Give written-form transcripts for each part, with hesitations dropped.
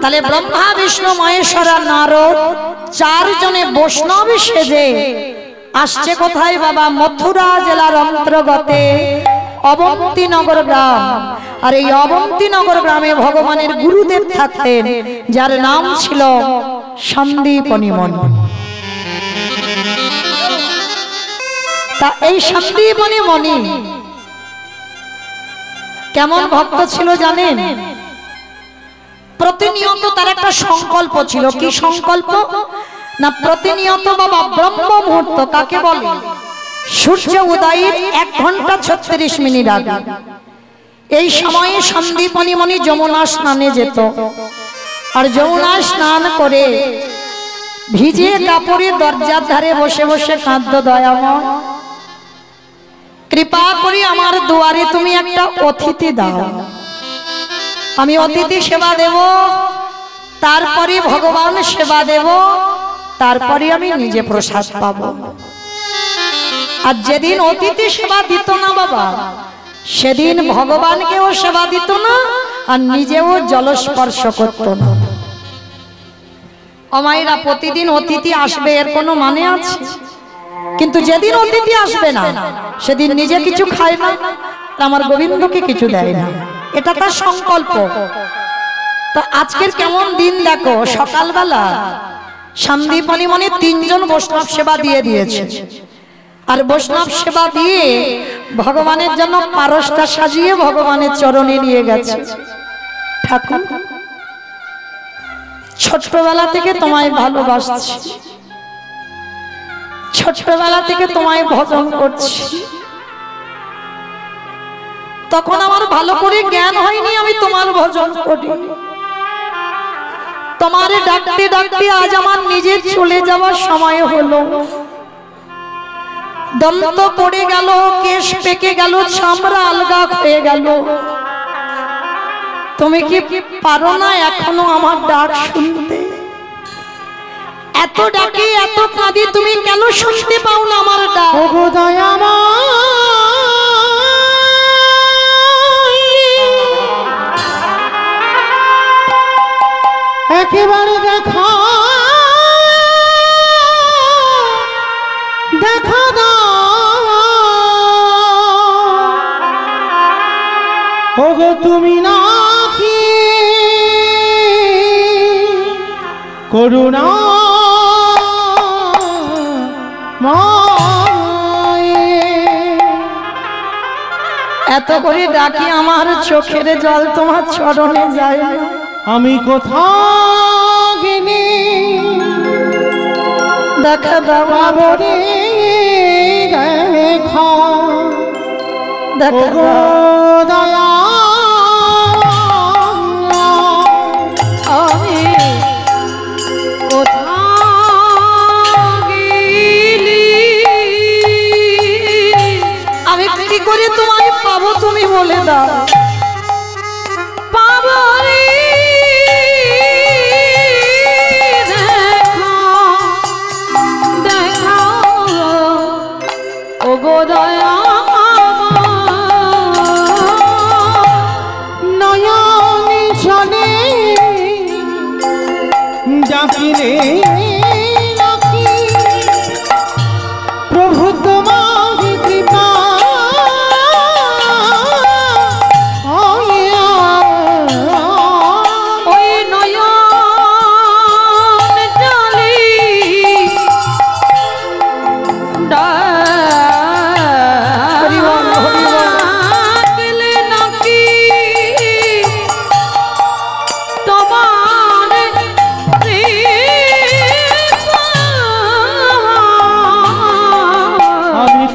তাহলে ব্রহ্মা বিষ্ণু মহেশ্বর আর নারদ চারজনে বৈষ্ণবী সেজে আসছে কোথায় বাবা? মথুরা জেলার অন্তর্গতে অবন্তিনগর গ্রাম। আর এই অবন্তিনগর গ্রামে ভগবানের গুরুদেব থাকতেন, যার নাম ছিল সন্দীপনী মুনি। তা এই সন্দীপনী মুনি কেমন ভক্ত ছিল জানেন? প্রতিনিয়ত তার একটা সংকল্প ছিল। কি সংকল্প? না প্রতিনিয়ত বাবা ব্রহ্ম মুহূর্ত কাকে বলে? সূর্য উদয়ের 1 ঘন্টা 36 মিনিট আগে এই সময়ে সন্দীপনী মুনি যমুনা স্নানে যেত। আর যমুনা স্নান করে ভিজে কাপড়ে দরজার ধারে বসে বসে কাঁদতো, দয়াময় কৃপা করে আমার দুয়ারে তুমি একটা অতিথি দাও, আমি অতিথি সেবা দেব, তারপরে ভগবান সেবা দেব, তারপরে আমি নিজে প্রসাদ পাব। আর যেদিন অতিথি সেবা দিত না বাবা, সেদিন ভগবানকেও সেবা দিত না আর নিজেও জলস্পর্শ করত না। অমাইরা প্রতিদিন অতিথি আসবে এর কোনো মানে আছে? কিন্তু যেদিন অতিথি আসবে না সেদিন নিজে কিছু খায় না, আমার গোবিন্দকে কিছু দেয় না, এটা তার সংকল্প। তো আজকের কেমন দিন দেখো, সকালবেলা সন্দীপনী মুনি 3 জন বৈষ্ণব সেবা দিয়ে দিয়েছে। আর বৈষ্ণব সেবা দিয়ে ভগবানের জন্য পারসটা সাজিয়ে ভগবানের চরণে নিয়ে গেছে। ঠাকুর ছোট্টবেলা থেকে তোমায় ভালোবাসছি, ছোট্টবেলা থেকে তোমায় ভজন করছি, তখন আমার ভালো করে জ্ঞান হয়নি আমি তোমার ভজন করি। তোমারে ডাকতে ডাকতে আজ আমার নিজের চলে যাওয়ার সময় হলো। দন্ত পড়ে গেল, কেশ পেকে গেল, চামড়া আলগা হয়ে গেল। তুমি কি পারো না এখনো আমার ডাক শুনতে? এত ডাকি এত কাঁদি, তুমি কেন শুনতে পাও না আমার ডাক? ওগো দয়াময় একেবারে দেখা দেখা দাও, ওগো তুমি নাকি করুণা এত করে ডাকি আমার চোখের জল তোমার চরণে যায় না। আমি কোথাও গেলে দেখা দাও রে, দেখা দেখা দয়া আমি কোথাও গেলি, আমি কি করে তোমায় পাবো তুমি বলে দাও। পাবো রে নয়নে ছনে ডাকিলে নাকি প্রভু তোমার কৃপা ওই নয়ন জলে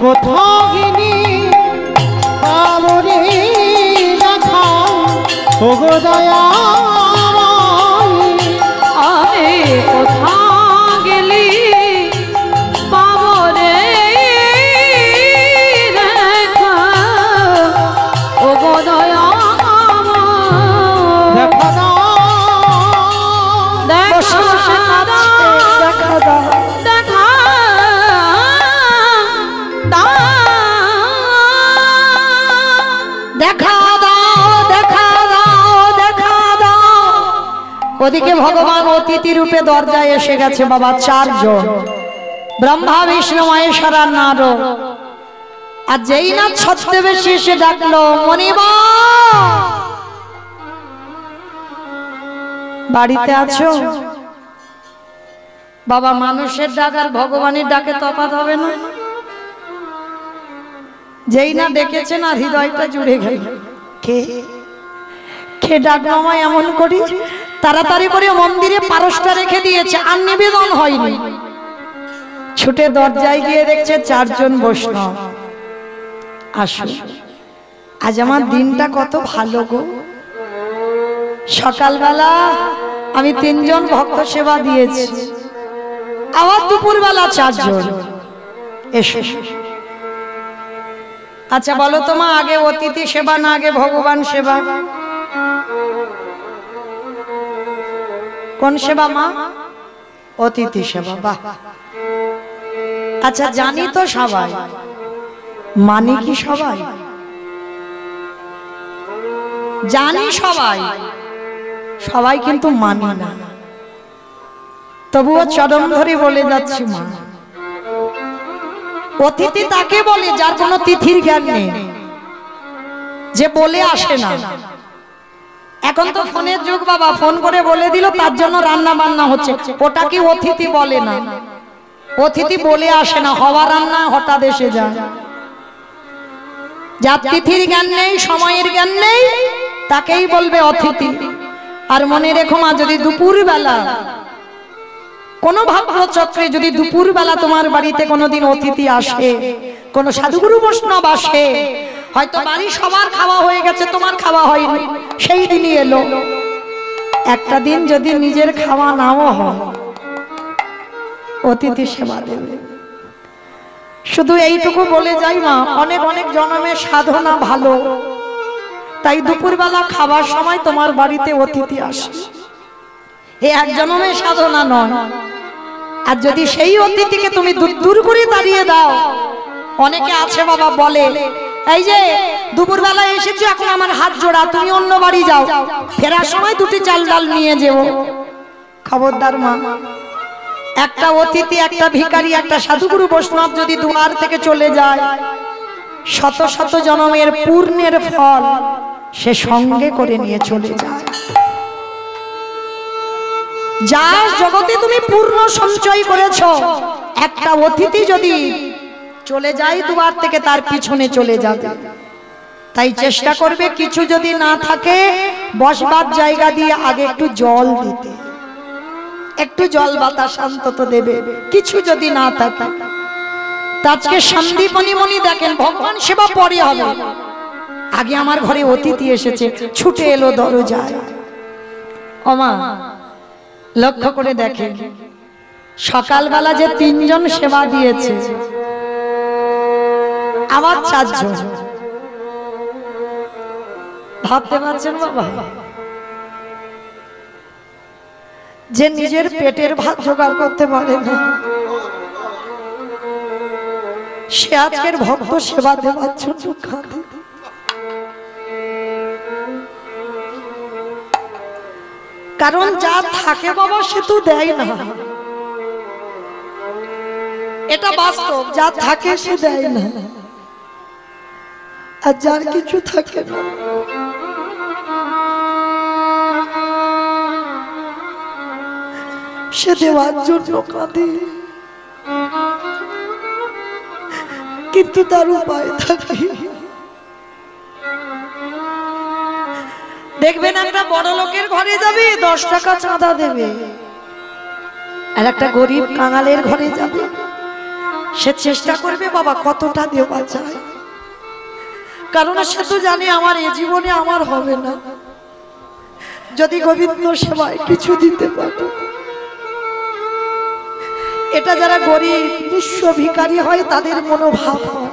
কোথাও গিনি পাবো রে দেখা, ওগো দয়া আমি কোথাও গেলি পাবো রে দেখা, ওগো দয়া দেখা দাও, দেখা দাও, দেখা দাও, দেখা দাও। ওদিকে ভগবান অতিথি রূপে দরজায় এসে গেছে বাবা, 4 জন, ব্রহ্মা বিষ্ণু মহেশ্বর আর নারদ। আর যেই না ছদ্মবেশে এসে ডাকলো, মণিবা বাড়িতে আছো? বাবা, মানুষের ডাক আর ভগবানের ডাকে তফাৎ হবে না? যেই না ডেকেছে না, হৃদয়টা জুড়ে গেল। কে কে ডাকলো আমায় এমন করি? তাড়াতাড়ি করে মন্দিরে পারসটা রেখে দিয়েছে, আর নিবেদন হয়নি। ছুটে দরজায় গিয়ে দেখছে 4 জন বৈষ্ণব। আসো, আজ আমার দিনটা কত ভালো গো। সকালবেলা আমি 3 জন ভক্ত সেবা দিয়েছি, আবার দুপুরবেলা 4 জন। এসো। আচ্ছা বলো তো মা, আগে অতিথি সেবা না আগে ভগবান সেবা? কোন সেবা মা? অতিথি সেবা। বাহ। আচ্ছা জানি তো সবাই, মানি কি সবাই? জানি সবাই, সবাই কিন্তু মানি না। তবুও চরম ধরে বলে যাচ্ছি মা, অতিথি তাকে বলে যার কোনো তিথির জ্ঞান নেই, যে বলে আসে না। এখন তো ফোনের যুগ বাবা, ফোন করে বলে দিল তার জন্য রান্না বান্না হচ্ছে, ওটাকে অতিথি বলে না। অতিথি বলে আসে না, হওয়া রান্না হঠাৎ এসে যায়। যার তিথির জ্ঞান নেই, সময়ের জ্ঞান নেই, তাকেই বলবে অতিথি। আর মনে রেখো মা, যদি দুপুর বেলা কোনো ভাগ্যচক্রে যদি দুপুর বেলা তোমার বাড়িতে কোনোদিন অতিথি আসে, কোন সাধুগুরু বৈষ্ণব আসে, হয়তো বাড়ি সবার খাওয়া হয়ে গেছে, তোমার খাওয়া হয়নি, সেই দিনই এলো। একটা দিন যদি নিজের খাওয়া নাও হয়, অতিথি সেবা দেবে। শুধু এইটুকু বলে যাই মা, অনেক অনেক জন্মের সাধনা ভালো, তাই দুপুরবেলা খাবার সময় তোমার বাড়িতে অতিথি আসে, এ এক জন্মের সাধনা নয়। আর যদি সেই অতিথিকে তুমি দূর করে দাঁড়িয়ে দাও, অনেকে আছে বাবা বলে, এই যে দুপুরবেলা এসেছে, এখন আমার হাত জোড়া, তুমি অন্য বাড়ি যাও, ফেরার সময় 2টি চাল ডাল নিয়ে যেও। খবরদার মা, একটা অতিথি, একটা ভিখারি, একটা সাধুগুরু বৈষ্ণব যদি দুয়ার থেকে চলে যায়, শত শত জন্মের পূর্ণের ফল সে সঙ্গে করে নিয়ে চলে যায়। যার জগতে তুমি পূর্ণ সঞ্চয় করেছ, একটা অতিথি যদি চলে যায় দুয়ার থেকে, তার পিছনে চলে যাবে। তাই চেষ্টা করবে, কিছু যদি না থাকে বসবার জায়গা দিয়ে আগে একটু জল দিতে, একটু জল বাতাস অন্তত দেবে। কিছু যদি না থাকে, আজকে সন্দীপনী মনি দেখেন, ভগবান সেবা পরে হবে, আগে আমার ঘরে অতিথি এসেছে, ছুটে এলো দরজায়। ওমা লক্ষ্য করে দেখেন, সকালবেলা যে 3 জন সেবা দিয়েছে, আবার 4 জন। ভাবতে পারছেন বাবা, যে নিজের পেটের ভাত জোগাড় করতে পারে না, সে আজকের ভক্ত সেবা দেওয়ার জন্য কাঁদে। কারণ যা থাকে বাবা সে তো দেয় না, এটা বাস্তব। যা থাকে সে দেয় না, আর যার কিছু থাকে না সে দেওয়ার জন্য কাঁদে, কিন্তু তার উপায় থাকে। দেখবেন একটা বড় লোকের ঘরে যাবে, 10 টাকা চাঁদা দেবে, আর একটা গরিব কাঙালের ঘরে যাবে, সে চেষ্টা করবে বাবা কতটা দেওয়া যায়, কারণ সে তো জানে আমার এ জীবনে আমার হবে না, যদি গোবিন্দ সেবায় কিছু দিতে পারে। এটা যারা গরিব নিঃস্ব ভিখারি হয় তাদের মনোভাব হয়।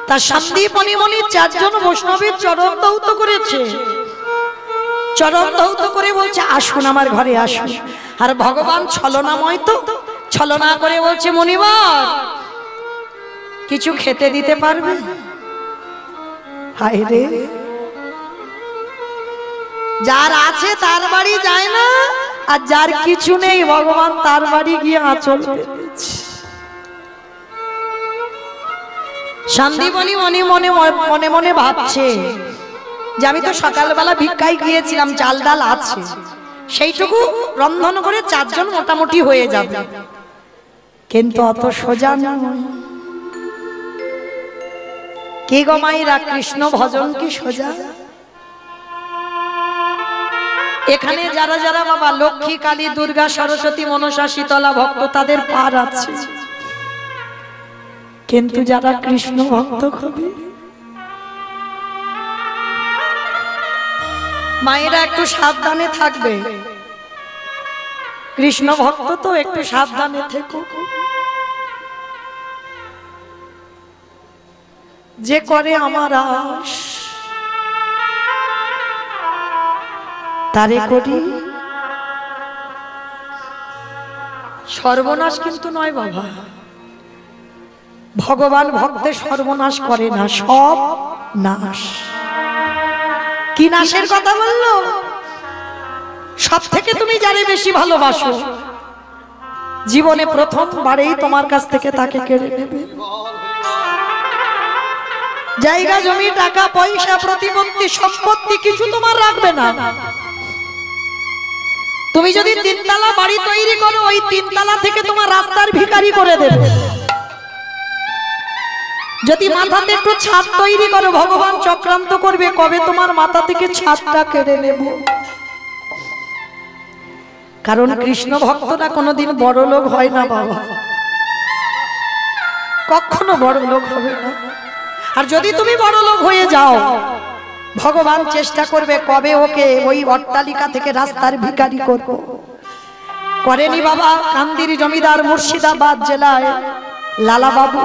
তার সন্দীপনী মনি 4 জন বৈষ্ণবের চরণ ধৌত করেছে, চরণ ধৌত করে বলছে আসুন আমার ঘরে আসুন। আর ভগবান ছলনাময়, তো ছলনা করে বলছে, মনিবর কিছু খেতে দিতে পারবে? হায় রে, যার আছে তার বাড়ি যায় না, আর যার কিছু নেই ভগবান তার বাড়ি গিয়ে আঁচল পেতেছে। সন্দীপনী মনে মনে মনে মনে ভাবছে যে আমি তো সকালবেলা ভিক্ষায় গিয়েছিলাম, চাল ডাল আছে, সেইটুকু রন্ধন করে 4 জন মোটামুটি হয়ে যাবে, কিন্তু অত সোজা নয়। কে গো মায়েরা, কৃষ্ণ ভজন কি সোজা? এখানে যারা যারা বাবা লক্ষ্মী, কালী, দুর্গা, সরস্বতী, মনসা, শীতলা ভক্ত, তাদের পার আছে, কিন্তু যারা কৃষ্ণ ভক্ত হবে মায়েরা একটু সাবধানে থাকবে। কৃষ্ণ ভক্ত তো একটু সাবধানে থেকো। যে করে আমার আশ তারে করি সর্বনাশ, কিন্তু নয় বাবা। ভগবান ভক্তের সর্বনাশ করে না, সব নাশ। কি নাশের কথা বললো? সব থেকে তুমি যারে বেশি ভালোবাসো, জীবনে প্রথমবারেই তোমার কাছ থেকে তাকে কেড়ে নেবে। জায়গা জমি, টাকা পয়সা, প্রতিপত্তি, সম্পত্তি কিছু তোমার রাখবে না। তুমি যদি 3 তলা বাড়ি তৈরি করো, ওই 3 তলা থেকে তোমার রাস্তার ভিখারি করে দেবে। যদি মাথাতে একটু ছাদ তৈরি করো, ভগবান চক্রান্ত করবে কবে তোমার মাথা থেকে ছাদটা কেড়ে নেব। কারণ কৃষ্ণ ভক্তরা কোনোদিন বড় লোক হয় না বাবা, কখনো বড় লোক হবে না। আর যদি তুমি বড় লোক হয়ে যাও, ভগবান চেষ্টা করবে কবে ওকে ওই অট্টালিকা থেকে রাস্তার ভিখারি করব। করেনি বাবা কান্দির জমিদার মুর্শিদাবাদ জেলায় লালা বাবু।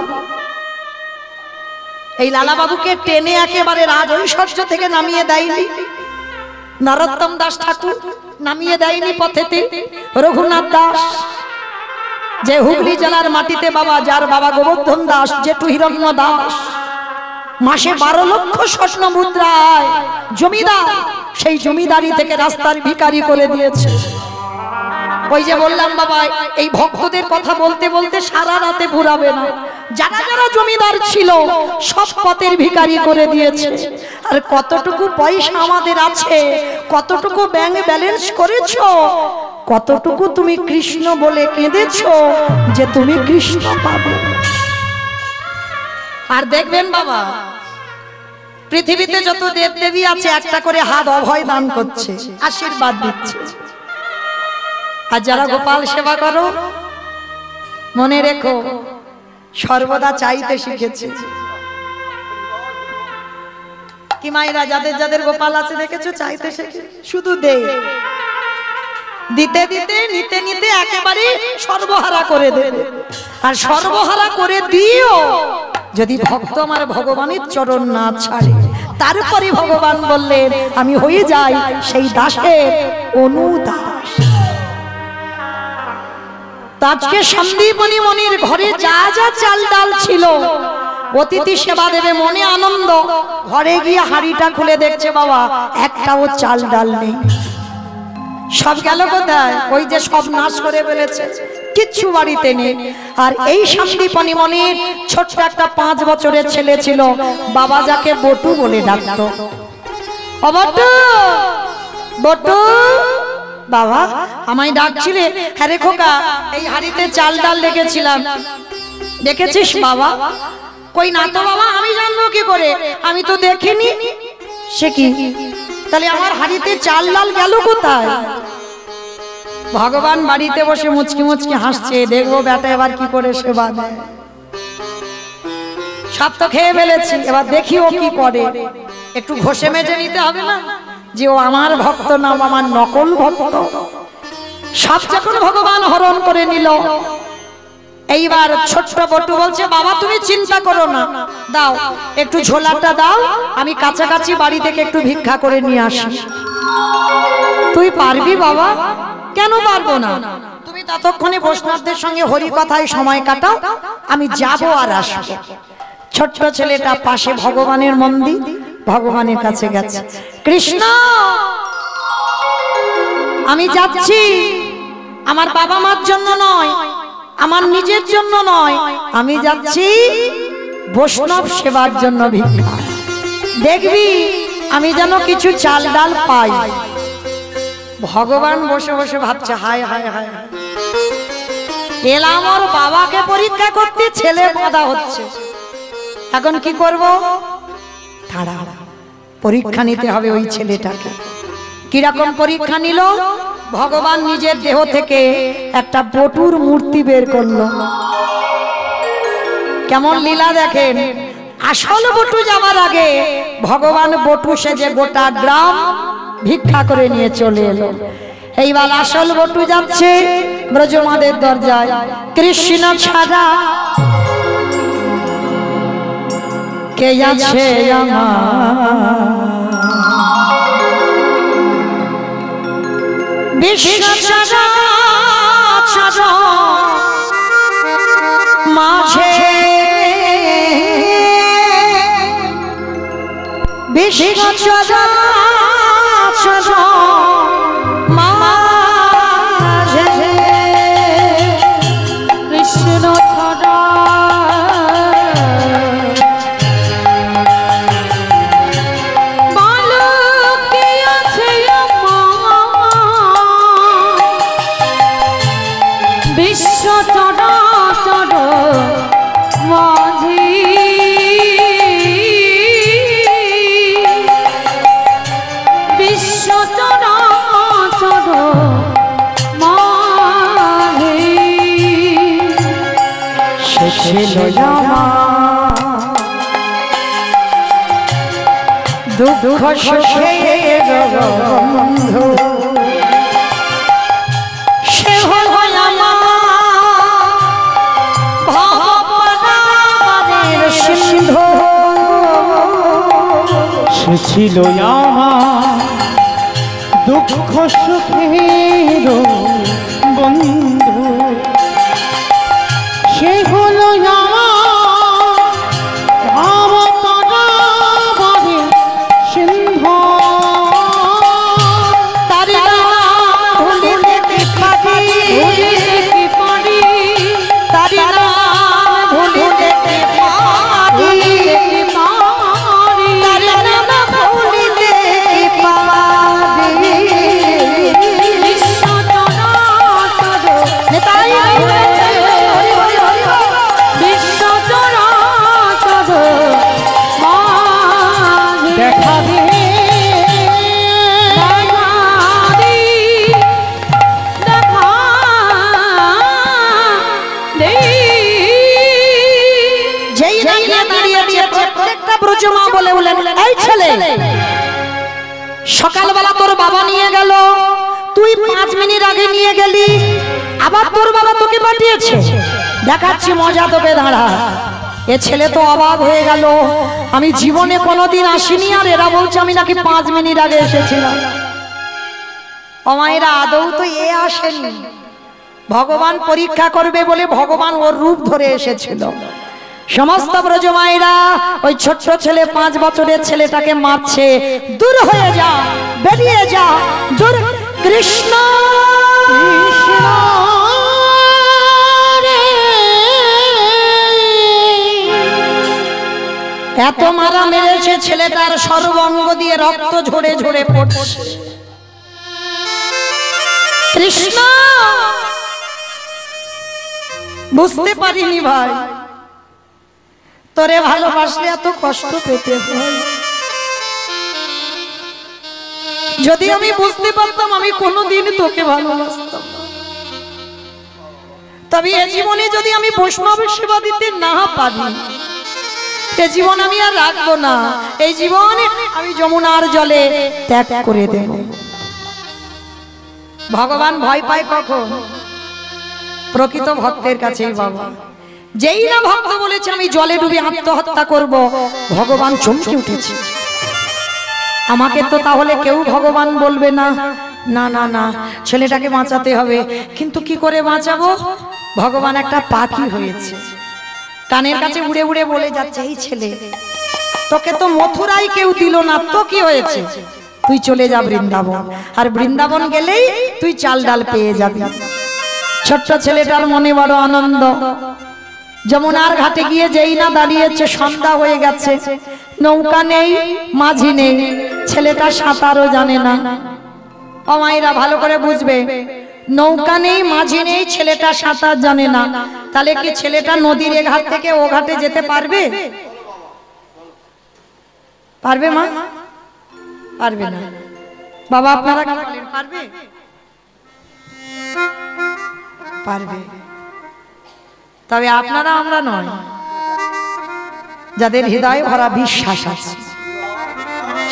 এই লালা বাবুকে টেনে একেবারে রাজ ঐশ্বর্য থেকে নামিয়ে দেয়নি নরোত্তম দাস ঠাকুর, নামিয়ে দেয়নি পথেতে রঘুনাথ দাস, যে হুগলি জেলার মাটিতে বাবা, যার বাবা গোবর্ধন দাস, জেঠু হিরণ্য দাস, মাসে 12 লক্ষ স্বর্ণ মুদ্রায় জমিদার, সেই জমিদারি থেকে রাস্তার ভিখারি করে দিয়েছে। ওই যে বললাম বাবা, এই ভক্তদের কথা বলতে বলতে সারা রাতে ঘুরাবে না। যারা যারা জমিদার ছিল সব পথের ভিখারি করে দিয়েছে। আর কতটুকু পয়সা আমাদের আছে, কতটুকু ব্যাংক ব্যালেন্স করেছো, কতটুকু তুমি কৃষ্ণ বলে কেঁদেছো যে তুমি কৃষ্ণ পাবে। আর দেখবেন বাবা, পৃথিবীতে যত দেব দেবী আছে একটা করে হাত অভয় দান করছে, আশীর্বাদ দিচ্ছে। আর যারা গোপাল সেবা করো, মনে রেখো সর্বদা চাইতে শিখেছে। কি মায়েরা, যাদের যাদের গোপাল আছে দেখেছো, চাইতে শেখে, শুধু দে, দিতে দিতে নিতে নিতে একেবারে সর্বহারা করে দেবে। আর সর্বহারা করে দিও যদি ভক্ত আমার ভগবানের চরণ না ছাড়ে। তারপরে ভগবান বললেন আমি হয়ে যাই সেই দাসের অনুদাস। আজকে সন্দীপনী মনির ঘরে যা যা চাল ডাল ছিল, অতিথি সেবা দেবে মনে আনন্দ, ঘরে গিয়ে হাড়িটা খুলে দেখছে বাবা একটাও চাল ডাল নেই। সব গেল কোথায়? ওই যে সব নাশ করে ফেলেছে, কিচ্ছু বাড়িতে নেই। আর এই সন্দীপনী মনির ছোট্ট একটা 5 বছরের ছেলে ছিল, বাবা যাকে বটু বলে ডাকতো। ও বটু, বটু বাবা আমায় ডাকছিলে? হ্যাঁ রে খোকা, এই হাড়িতে চাল ডাল রেখেছিলাম, দেখেছিস বাবা? কই না তো বাবা, আমি জানবো কি করে, আমি তো দেখিনি। সে কি, তাহলে আমার হাড়িতে চাল ডাল গেল কোথায়? ভগবান বাড়িতে বসে মুচকি মুচকি হাসছে, দেখবো বেটা এবার কি করে সেবা দেয়। সব তো খেয়ে ফেলেছি, এবার দেখি ও কি করে। একটু ঘষে মেজে নিতে হবে না যে ও আমার ভক্ত না আমার নকল ভক্ত। সব যখন ভগবান হরণ করে নিল, এইবার ছোট্ট বটু বলছে বাবা তুমি চিন্তা করো না, দাও একটু ঝোলাটা দাও, আমি কাছাকাছি বাড়ি থেকে একটু ভিক্ষা করে নিয়ে আসি। তুই পারবি বাবা? কেন পারবো না, তুমি ততক্ষণে বৈষ্ণবদের সঙ্গে হরি কথায় সময় কাটাও, আমি যাবো আর আসবো। ছোট্ট ছেলেটা পাশে ভগবানের মন্দির, ভগবানের কাছে গেছে। কৃষ্ণ আমি যাচ্ছি আমার বাবা মার জন্য নয়, আমার নিজের জন্য নয়, আমি যাচ্ছি বৈষ্ণব সেবার জন্য ভিক্ষা। দেখবি আমি যেন কিছু চাল ডাল পাই। ভগবান বসে বসে ভাবছে হায় হায় হায়, এলাম ওর বাবাকে পরীক্ষা করতে, ছেলে বাধা হচ্ছে, এখন কি করব? তারা পরীক্ষা নিতে হবে ওই ছেলেটাকে। কিরকম পরীক্ষা নিল? ভগবান নিজের দেহ থেকে একটা বটুর মূর্তি বের করলো। কেমন লীলা দেখেন, আসল বটু যাবার আগে ভগবান বটু সেজে গোটা গ্রাম ভিক্ষা করে নিয়ে চলে এলো। এইবার আসল বটু যাচ্ছে ব্রজমাদের দরজায়, কৃষ্ণ ছাড়া কে আছে আমার, বিশ্ব চরাচর মাঝে, বিশ্ব চরাচর মাঝে কৃষ্ণ ছাড়া দুঃখ সুখের বন্ধু, সে হল আমার সিন্ধু, সে ছিল আমার দুঃখ সুখের বন্ধু, সে হল সকালবেলা তোর বাবা নিয়ে গেল, তুই 5 মিনিট আগে নিয়ে গেলি, আবার তোর বাবা তোকে পাঠিয়েছে। দেখাচ্ছি মজা তোকে, দাঁড়া। এ ছেলে তো অবাক হয়ে গেল, আমি জীবনে কোনোদিন আসিনি, আর এরা বলছে আমি নাকি 5 মিনিট আগে এসেছিলাম। অমায়েরা আদৌ তো এ আসেনি, ভগবান পরীক্ষা করবে বলে ভগবান ওর রূপ ধরে এসেছিল। সমস্ত ব্রজমায়েরা ওই ছোট্ট ছেলে 5 বছরের ছেলেটাকে মারছে, দূর হয়ে যা, বেরিয়ে যা, দূর। কৃষ্ণ কৃষ্ণ এত মারা মেরেছে, ছেলেটার সর্বাঙ্গ দিয়ে রক্ত ঝরে ঝরে পড়ছে। কৃষ্ণ বুঝতে পারিনি ভাই, তোরে ভালোবাসলে এত কষ্ট পেতে হয়। যদি আমি বুঝতে পারতাম আমি কোনোদিন তোকে ভালোবাসতাম না। তবে এ জীবনে যদি আমি বৈষ্ণবের সেবা দিতে না পারি, এ জীবন আমি আর রাখবো না। এই জীবনে আমি যমুনার জলে ত্যাগ করে দেব। ভগবান ভয় পায় কখন? প্রকৃত ভক্তের কাছেই বাবা। যেই না ভক্ত বলেছে আমি জলে ডুবে আত্মহত্যা করব, ভগবান চমকে উঠেছে। আমাকে তো তাহলে কেউ ভগবান বলবে না, না না না, ছেলেটাকে বাঁচাতে হবে। কিন্তু কি করে বাঁচাবো? ভগবান একটা পাখি হয়েছে, কানের কাছে উড়ে উড়ে বলে যাচ্ছে, এই ছেলে তোকে তো মথুরায় কেউ দিল না, তো কি হয়েছে? তুই চলে যা বৃন্দাবন, আর বৃন্দাবন গেলেই তুই চাল ডাল পেয়ে যাবি। ছোট্ট ছেলেটার মনে বড় আনন্দ। যমুনার ঘাটে গিয়ে যেই না দাঁড়িয়েছে, সন্ধ্যা হয়ে গেছে, নৌকা নেই, মাঝি নেই, ছেলেটা সাঁতারও জানে না। ও মায়েরা ভালো করে বুঝবে, নৌকা নেই, মাঝি নেই, ছেলেটা সাঁতার জানে না, তাহলে কি ছেলেটা নদীর এ ঘাট থেকে ও ঘাটে যেতে পারবে? পারবে মা? পারবে না। বাবা আপনারা পারবে? পারবে। তবে আপনারা আমরা নয়, যাদের হৃদয়ে ভরা বিশ্বাস আছে,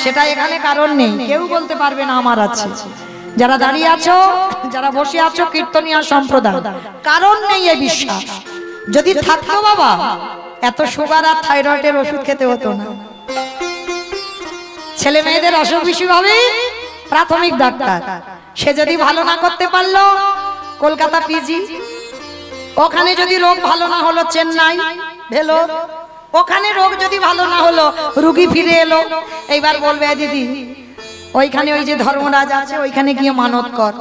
সেটা এখানে কারণ নেই, কেউ বলতে পারবে না আমার আছে। যারা দাঁড়িয়ে আছো, যারা বসে আছো, কীর্তনিয়া সম্প্রদায়, কারণ নেই এই বিশ্বাস। যদি থাকতো বাবা, এত সুগার আর থাইরয়েডের ওষুধ খেতে হতো না। ছেলে মেয়েদের অসুখ বিসুখ হবে, প্রাথমিক ডাক্তার, সে যদি ভালো না করতে পারলো কলকাতা পিজি, ওখানে যদি রোগ ভালো না হলো চেন্নাই ভেলো, ওখানে রোগ যদি ভালো না হলো রুগী ফিরে এলো, এইবার বলবে দিদি ওইখানে ওই যে ধর্মরাজ আছে ওইখানে গিয়ে মানত কর,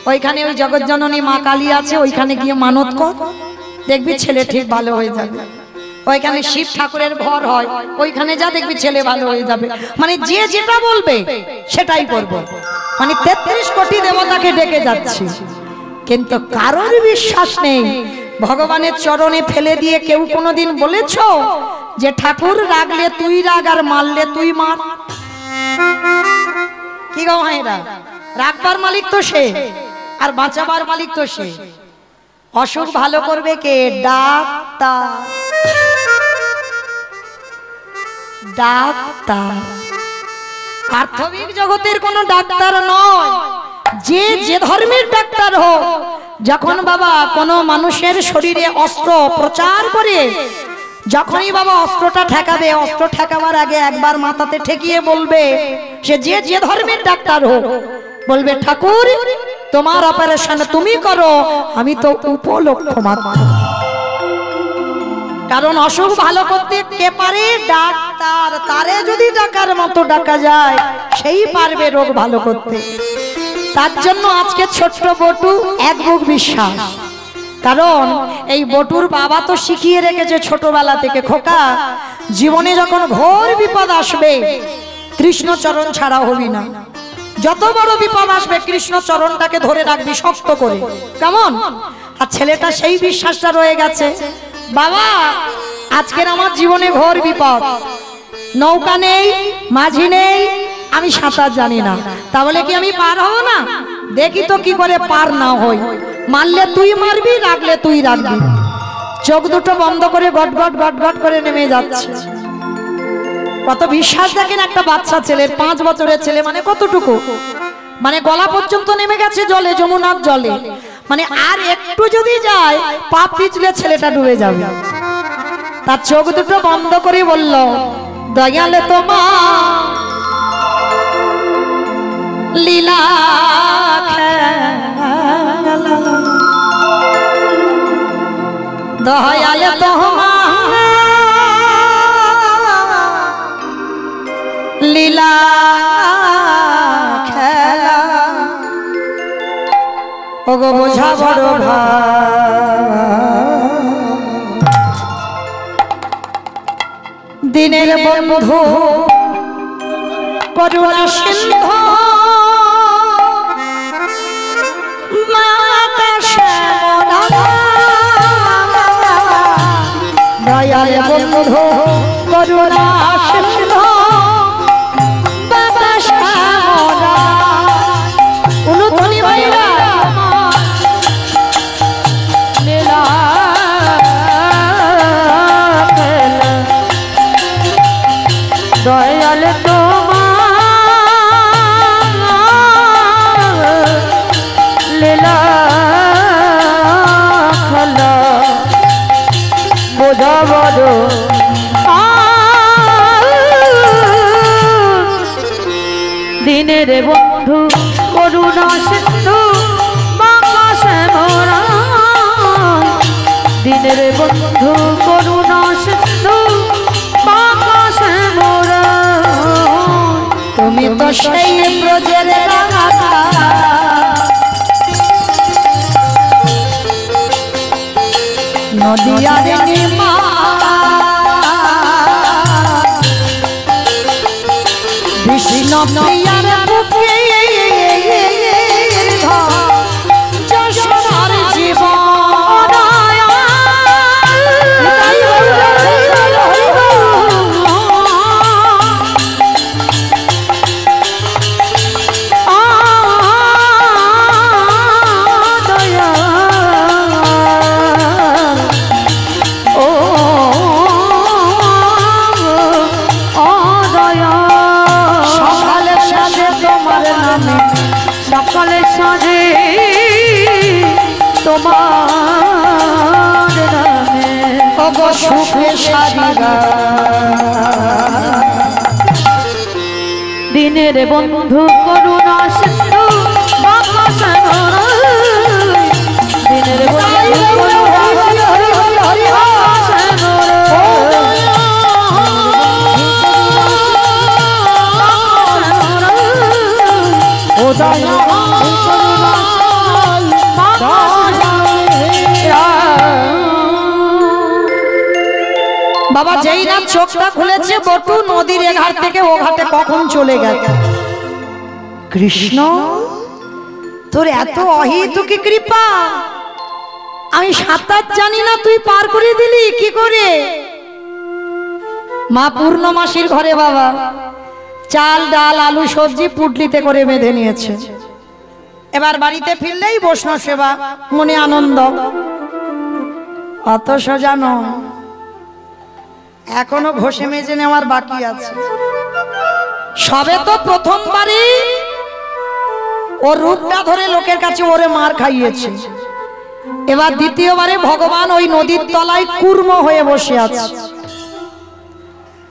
ওইখানে ওই জগৎজননী মা কালী আছে ওইখানে গিয়ে মানত কর, দেখবি ছেলে ঠিক ভালো হয়ে যাবে। ওইখানে শিব ঠাকুরের ঘর হয়, ওইখানে যা দেখবি ছেলে ভালো হয়ে যাবে। মানে যে যেটা বলবে সেটাই করব। মানে 33 কোটি দেবতাকে ডেকে যাচ্ছি, কিন্তু কারোর বিশ্বাস নেই। ভগবানের চরণে ফেলে দিয়ে কেউ কোনোদিন বলেছো যে ঠাকুর রাগলে তুই রাগ আর মারলে তুই মার? কি গো ভাইরা, রাগবার মালিক তো সে আর বাঁচাবার মালিক তো সে। অসুখ ভালো করবে কে? ডাক্তার। ডাক্তার পার্থিব জগতের কোন ডাক্তার নয়, যে যে ধর্মের ডাক্তার হোক, যখন বাবা কোন মানুষের শরীরে অস্ত্র প্রচার করে, যখনই বাবা অস্ত্রটা ঠেকাবে, অস্ত্র ঠেকাবার আগে একবার মাথাতে ঠেকিয়ে বলবে, সে যে যে ধর্মের ডাক্তার হোক, বলবে ঠাকুর তোমার অপারেশন তুমি করো, আমি তো উপলক্ষ মাত্র। কারণ অসুখ ভালো করতে কে পারে? ডাক্তার। তারে যদি ডাকার মতো ডাকা যায়, সেই পারবে রোগ ভালো করতে। তার জন্য আজকে ছোট্ট বটু এক বুক বিশ্বাস। কারণ এই বটুর বাবা তো শিখিয়ে রেখেছে ছোটবেলা থেকে, খোকা জীবনে যখন ঘোর বিপদ আসবে কৃষ্ণ চরণ ছাড়া হবি না। যত বড় বিপদ আসবে কৃষ্ণ চরণটাকে ধরে রাখবি শক্ত করে, কেমন? আর ছেলেটা সেই বিশ্বাসটা রয়ে গেছে। বাবা আজকের আমার জীবনে ঘোর বিপদ, নৌকা নেই, মাঝি নেই, আমি সাঁতার জানি না, তাহলে কি আমি পার হব না? দেখি তো কি করে পার না হই। মারলে তুই মারবি, রাখলে তুই রাখবি। চোখ দুটো বন্ধ করে গট গট গট গট করে নেমে যাচ্ছে। কত বিশ্বাস দেখেন একটা বাচ্চা ছেলের, 5 বছরের ছেলে, মানে কতটুকু, মানে গলা পর্যন্ত নেমে গেছে জলে, যমুনার জলে। মানে আর একটু যদি যায় পা পিছলে ছেলেটা ডুবে যাবে। তার চোখ দুটো বন্ধ করে বলল, দয়ালে তোমার লীলা খেলা, দয়ালে তোমার লীলা খেলা, ওগো বোঝা বড় দিনের বন্ধু করুণা সিন্ধু দয়ালে বন্ধু করুণা সিন্ধু বাবা শ্যামলা। উলুধ্বনি ভাইরা লীলা খেলা, দয়ালে তোমার লীলা খেলা, বোঝা বড় দিনের বন্ধু করুণা সিন্ধু বাবা শ্যামলা, দিনের বন্ধু করুণা সিন্ধু বাবা শ্যামলা। তুমি তো সেই ব্রজের রাঙা নদিয়ার নিমা বিষ্ণু প্রিয়ার বুকে যশোদার জীবন সকালে সাজে তোমার নামে সুখে সারিগা দিনের বন্ধু করুণা সিন্ধু দিনের বন্ধু বাবা যেই না চোখটা খুলেছে বটু নদীর এ ঘাট থেকে ও ঘাটে কখন চলে গেছে। কৃষ্ণ তোর এত অহেতুকি কৃপা, আমি সাঁতার জানি না তুই পার করে দিলি কি করে? মা পূর্ণমাসীর ঘরে বাবা চাল ডাল আলু সবজি পুটলিতে করে বেঁধে নিয়েছে। এবার বাড়িতে ফিরলেই বৈষ্ণব সেবা, মনে আনন্দ। অত সোজা নয়, এখনো ঘষে মেজে নেওয়ার বাকি আছে। সবে তো প্রথমবারই ওর রূপটা ধরে লোকের কাছে ওরে মার খাইয়েছে, এবার দ্বিতীয়বারে ভগবান ওই নদীর তলায় কুর্ম হয়ে বসে আছে।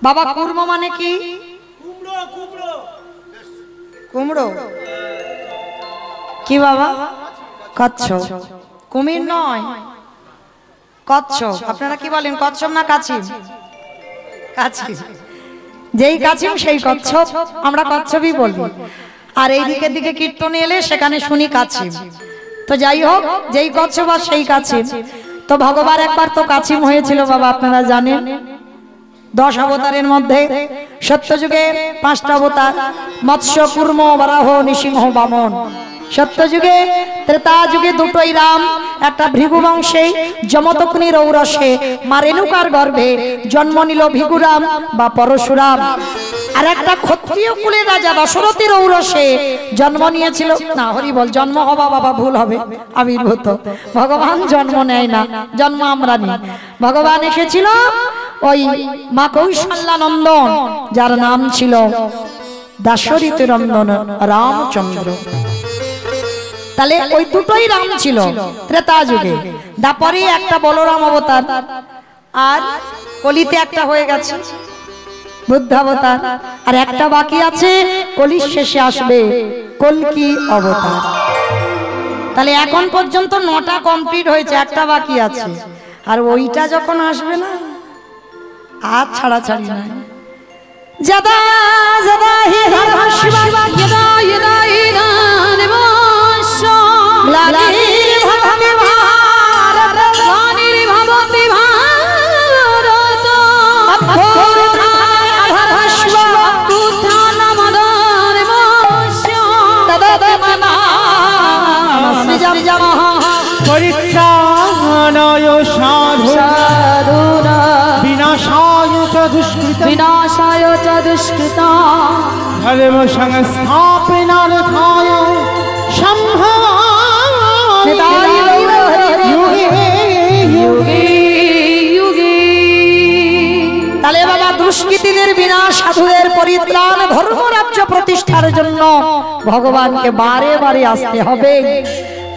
বাবা কুর্ম মানে কি? কুমড়ো কি বাবা? কচ্ছপ, কুমির নয়, কচ্ছপ। আপনারা কি বলেন, কচ্ছপ না কাছিম? কাছিম, যেই কাছিম সেই কচ্ছপ, আমরা কচ্ছপই বলি। আর এই দিকের দিকে কীর্তনে এলে সেখানে শুনি কাছিম। তো যাই হোক, যেই কচ্ছপ আর সেই কাছিম। তো ভগবান একবার তো কাছিম হয়েছিল বাবা, আপনারা জানেন। 10 অবতারের মধ্যে সত্যযুগে 5টা অবতার, মৎস্য, কুর্ম, বরাহ, নৃসিংহ, বামন। সত্যযুগে ত্রেতা যুগে দুটোই রাম, একটা ভৃগু বংশে যমদগ্নির ঔরসে মা রেণুকার গর্ভে জন্ম নিল ভৃগুরাম বা পরশুরাম। আর একটা ক্ষত্রিয় কুলের রাজা দশরথের ঔরসে জন্ম নিয়েছিল, না হরি বল, জন্ম হবা বাবা ভুল হবে, আবির্ভূত। ভগবান জন্ম নেয় না, জন্ম আমরা নিই। ভগবান এসেছিল ওই মা কৌশল্যা নন্দন, যার নাম ছিল দাশরথী নন্দন রামচন্দ্র। তাহলে ওই দুটোই রাম ছিল ত্রেতা যুগে। তারপরে একটা বলরাম অবতার, আর কলিতে একটা হয়ে গেছে বুদ্ধাবতার, আর একটা বাকি আছে কলির শেষে আসবে কল্কি অবতার। তাহলে এখন পর্যন্ত 9টা কমপ্লিট হয়েছে, একটা বাকি আছে। আর ওইটা যখন আসবে না আর ছাড়াছাড়ি নাই। যদা যদা হি হর শিবা যদা যদা ইনা দেবস্য গ্লানির ভবতি ভারত গ্লানির ভবতি ভারত অভ্যুত্থান অধর্মস্ব অভ্যুত্থান মদর্মস্য তদত্তমানাম সৃজমঃ পরিত্রাণায় সাধুনা বিনাশায় চ দুষ্কৃতম বিনাশায় চ দুষ্কৃতম ধর্ম সংস্থাপনার্থায় সম্ভবামি যুগে যুগে যুগে। তাহলে বাবা দুষ্কৃতীদের বিনাশ, সাধুদের পরিত্রাণ, ধর্মরাজ্য প্রতিষ্ঠার জন্য ভগবানকে বারে বারে আসতে হবে।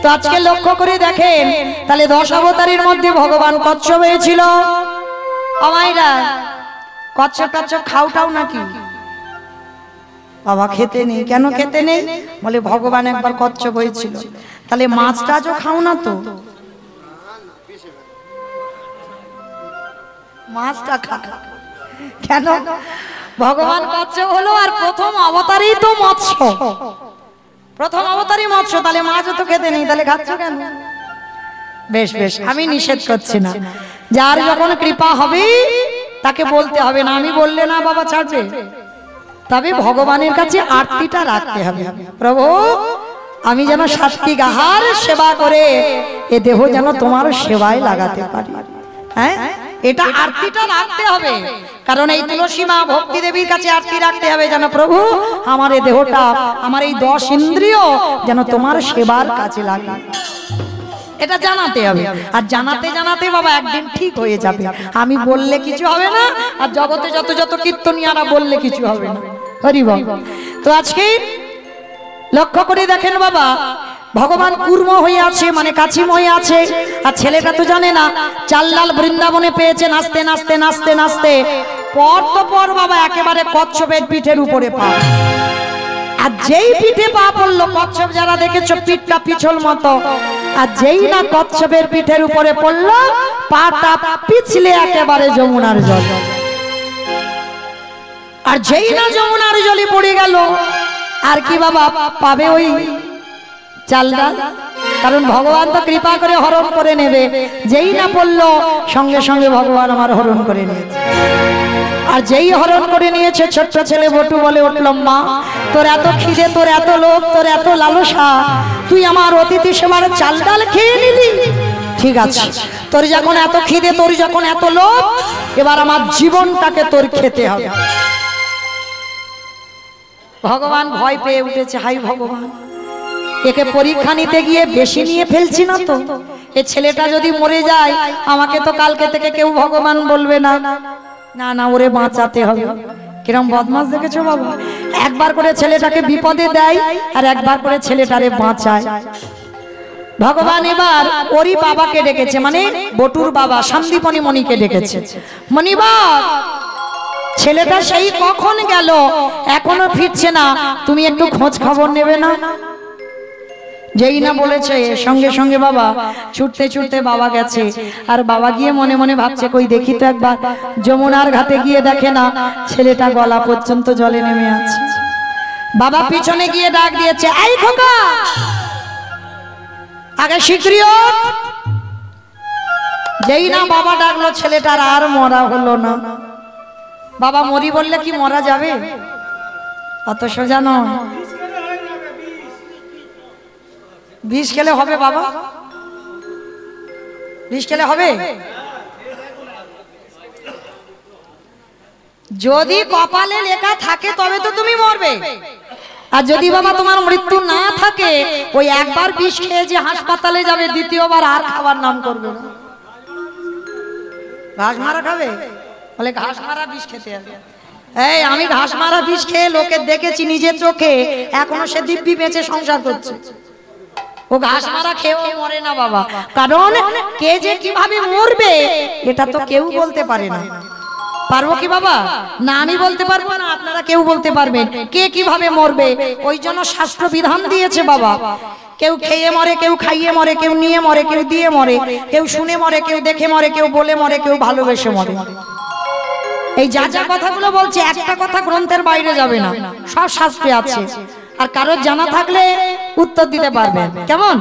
তো আজকে লক্ষ্য করে দেখেন, তাহলে 10 অবতারের মধ্যে ভগবান কচ্ছপ হয়েছিল। আমাইরা কচ্ছপ টচ্ছপ খাওটাও নাকি বাবা? খেতে নেই। কেন খেতে নেই? বলে ভগবান একবার কচ্ছপ হয়েছিল। তাহলে মাছটা আজও খাও না তো? মাছটা খা। কেন? ভগবান কচ্ছপ হলো, আর প্রথম অবতারই তো মৎস্য, প্রথম অবতারই মৎস্য, তাহলে মাছও তো খেতে নেই, তাহলে খাচ্ছ কেন? বেশ বেশ, আমি নিষেধ করছি না, যার যখন কৃপা হবে তাকে বলতে হবে না, আমি বললে না বাবা ছাড়বে। তবে ভগবানের কাছে আরতিটা রাখতে হবে, প্রভু আমি যেন সাত্বিক আহার সেবা করে এ দেহ যেন তোমার সেবায় লাগাতে পারি। হ্যাঁ, এটা আরতিটা রাখতে হবে, কারণ এই তুলসী মা ভক্তি দেবীর কাছে আরতি রাখতে হবে যেন প্রভু আমার এই দেহটা, আমার এই 10 ইন্দ্রিয় যেন তোমার সেবার কাছে লাগে, এটা জানাতে হবে। আর জানাতে জানাতে বাবা একদিন ঠিক হয়ে যাবে, আমি বললে কিছু হবে না, আর জগতে যত যত কীর্তনিয়ারা বললে কিছু হবে না। হরি বল। তো আজকে লক্ষ্য করে দেখেন বাবা, ভগবান কুর্ম হয়ে আছে, মানে কাছিম হয়ে আছে, আর ছেলেটা তো জানে না, চাল্লাল বৃন্দাবনে পেয়েছে, নাচতে নাচতে নাচতে নাচতে পর তো পর বাবা একেবারে কচ্ছপের পিঠের উপরে পা, আর যেই পিঠে পা পড়লো, কচ্ছপ যারা দেখেছো পিঠটা পিছল মতো, আর যেই না কচ্ছপের পিঠের উপরে পড়লো, পাটা পিছলে একেবারে যমুনার জল, আর যেই না যমুনার জলে পড়ে গেল, আর কি বাবা পাবে ওই চালটা, কারণ ভগবান তো কৃপা করে হরণ করে নেবে, যেই না পড়লো সঙ্গে সঙ্গে ভগবান আমার হরণ করে নিয়েছে। আর যেই হরণ করে নিয়েছে, ছোট্ট ছেলে বটু বলে উঠল, মা তোর এত খিদে, তোর এত লোভ, তোর এত লালসা, তুই আমার অতিথি সেবার চাল ডাল খেয়ে নিলি, ঠিক আছে, তোর যখন এত খিদে, তোর যখন এত লোভ, এবার আমার জীবনটাকে তোর খেতে হবে। ভগবান ভয় পেয়ে উঠেছে, হাই ভগবান, একে পরীক্ষা নিতে গিয়ে বেশি নিয়ে ফেলছি না তো, এ ছেলেটা যদি মরে যায় আমাকে তো কালকে থেকে কেউ ভগবান বলবে না, না না ওরে বাঁচাতে হবে। কিরম বদমাস দেখেছো বাবা, একবার করে ছেলেটাকে বিপদে দেয় আর একবার করে ছেলেটারে বাঁচায়। ভগবান এবার ওরই বাবাকে ডেকেছে, মানে বটুর বাবা সন্দীপনী মণিকে ডেকেছে, মণিবাব ছেলেটা সেই কখন গেল, এখনো ফিরছে না, তুমি একটু খোঁজ খবর নেবে না? যেই না বলেছে সঙ্গে সঙ্গে বাবা ছুটতে ছুটতে বাবা গেছে, আর বাবা গিয়ে মনে মনে ভাবছে, কই দেখি তো একবার, যমুনার ঘাটে গিয়ে দেখে না ছেলেটা গলা পর্যন্ত জলে নেমে আছে। বাবা পিছনে গিয়ে ডাক দিয়েছে, এই খোকা আগে শিগগিরই ওঠ। যেই না বাবা ডাকলো, ছেলেটার আর মরা হলো না। বাবা মরি বললে কি মরা যাবে? অত সোজা নয়, বিষ খেলে হবে বাবা, বিষ খেলে হবে। যদি কপালে লেখা থাকে তবে তো তুমি মরবে, আর যদি বাবা তোমার মৃত্যু না থাকে, ওই একবার বিষ খেয়ে যে হাসপাতালে যাবে, দ্বিতীয়বার আর খাবার নাম করবে না। ঘাস মারা খাবে বলে, ঘাস মারা বিষ খেতে হবে। এই আমি ঘাস মারা বিষ খেয়ে লোকে দেখেছি নিজের চোখে, এখনো সে দিব্যি বেঁচে সংসার করছে। ও ঘাস মারা খেয়েও মরে না বাবা, কারণ কে যে কিভাবে মরবে এটা তো কেউ বলতে পারে না। পারবো কি বাবা? না আমি বলতে পারবো না, আপনারা কেউ বলতে পারবেন কে কিভাবে মরবে। ওই জন্য শাস্ত্র বিধান দিয়েছে বাবা, কেউ খেয়ে মরে, কেউ খাইয়ে মরে, কেউ নিয়ে মরে, কেউ দিয়ে মরে, কেউ শুনে মরে, কেউ দেখে মরে, কেউ বলে মরে, কেউ ভালোবেসে মরে। এই যা যা কথাগুলো বলছে, একটা কথা গ্রন্থের বাইরে যাবে না, সব শাস্ত্রে আছে। আর কারোর জানা থাকলে উত্তর দিতে পারবেন। কেমন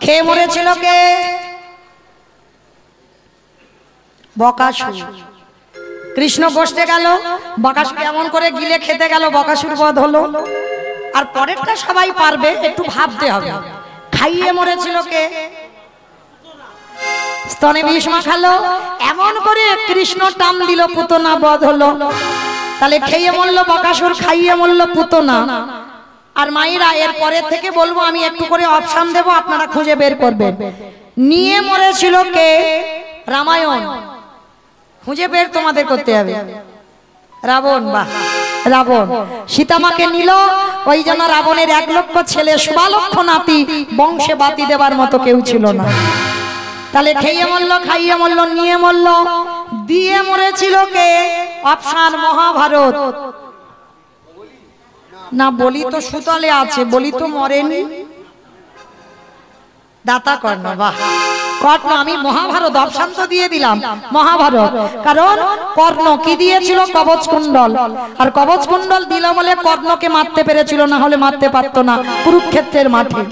খেয়ে মরেছিল কে? বকাসুর। কৃষ্ণ বসতে গেল, বকাসুর এমন করে গিলে খেতে গেল, বকাসুর বধ হলো। আর পরেরটা সবাই পারবে, একটু ভাবতে হবে। খাইয়ে মরেছিল কে? স্তনে বিষ মাখালো, এমন করে কৃষ্ণ টান দিল, পুতনা বধ হলো। তাহলে খেয়ে মরলো বকাসুর, খাইয়ে মরলো পুতনা। আর মায়েরা এর পরের থেকে বলবো, আমি একটু করে অপশন দেব, আপনারা খুঁজে বের করবেন। নিয়ে মরেছিল কে? রামায়ণ খুঁজে বের তোমাদের করতে হবে। রাবণ। বাহ, রাবণ সীতামাকে নিল, ওই জন্য রাবণের 1 লক্ষ ছেলে, 16 লক্ষ নাতি, বংশে বাতি দেবার মতো কেউ ছিল না। তাহলে খেয়ে মরলো, খাইয়ে মরলো, নিয়ে মরলো, দিয়ে মরেছিল কে? অপশন মহাভারত। না, বলি তো সুতলে আছে, বলি তো মরেনি। দাতা কর্ণ। বাহ, কর্ণ, আমি মহাভারত অপশান্ত দিয়ে দিলাম মহাভারত, কারণ কর্ণ কি দিয়েছিল? কবচ কুণ্ডল। আর কবচ কুণ্ডল দিল বলে কর্ণকে মারতে পেরেছিল, না হলে মারতে পারতো না কুরুক্ষেত্রের মাঠে।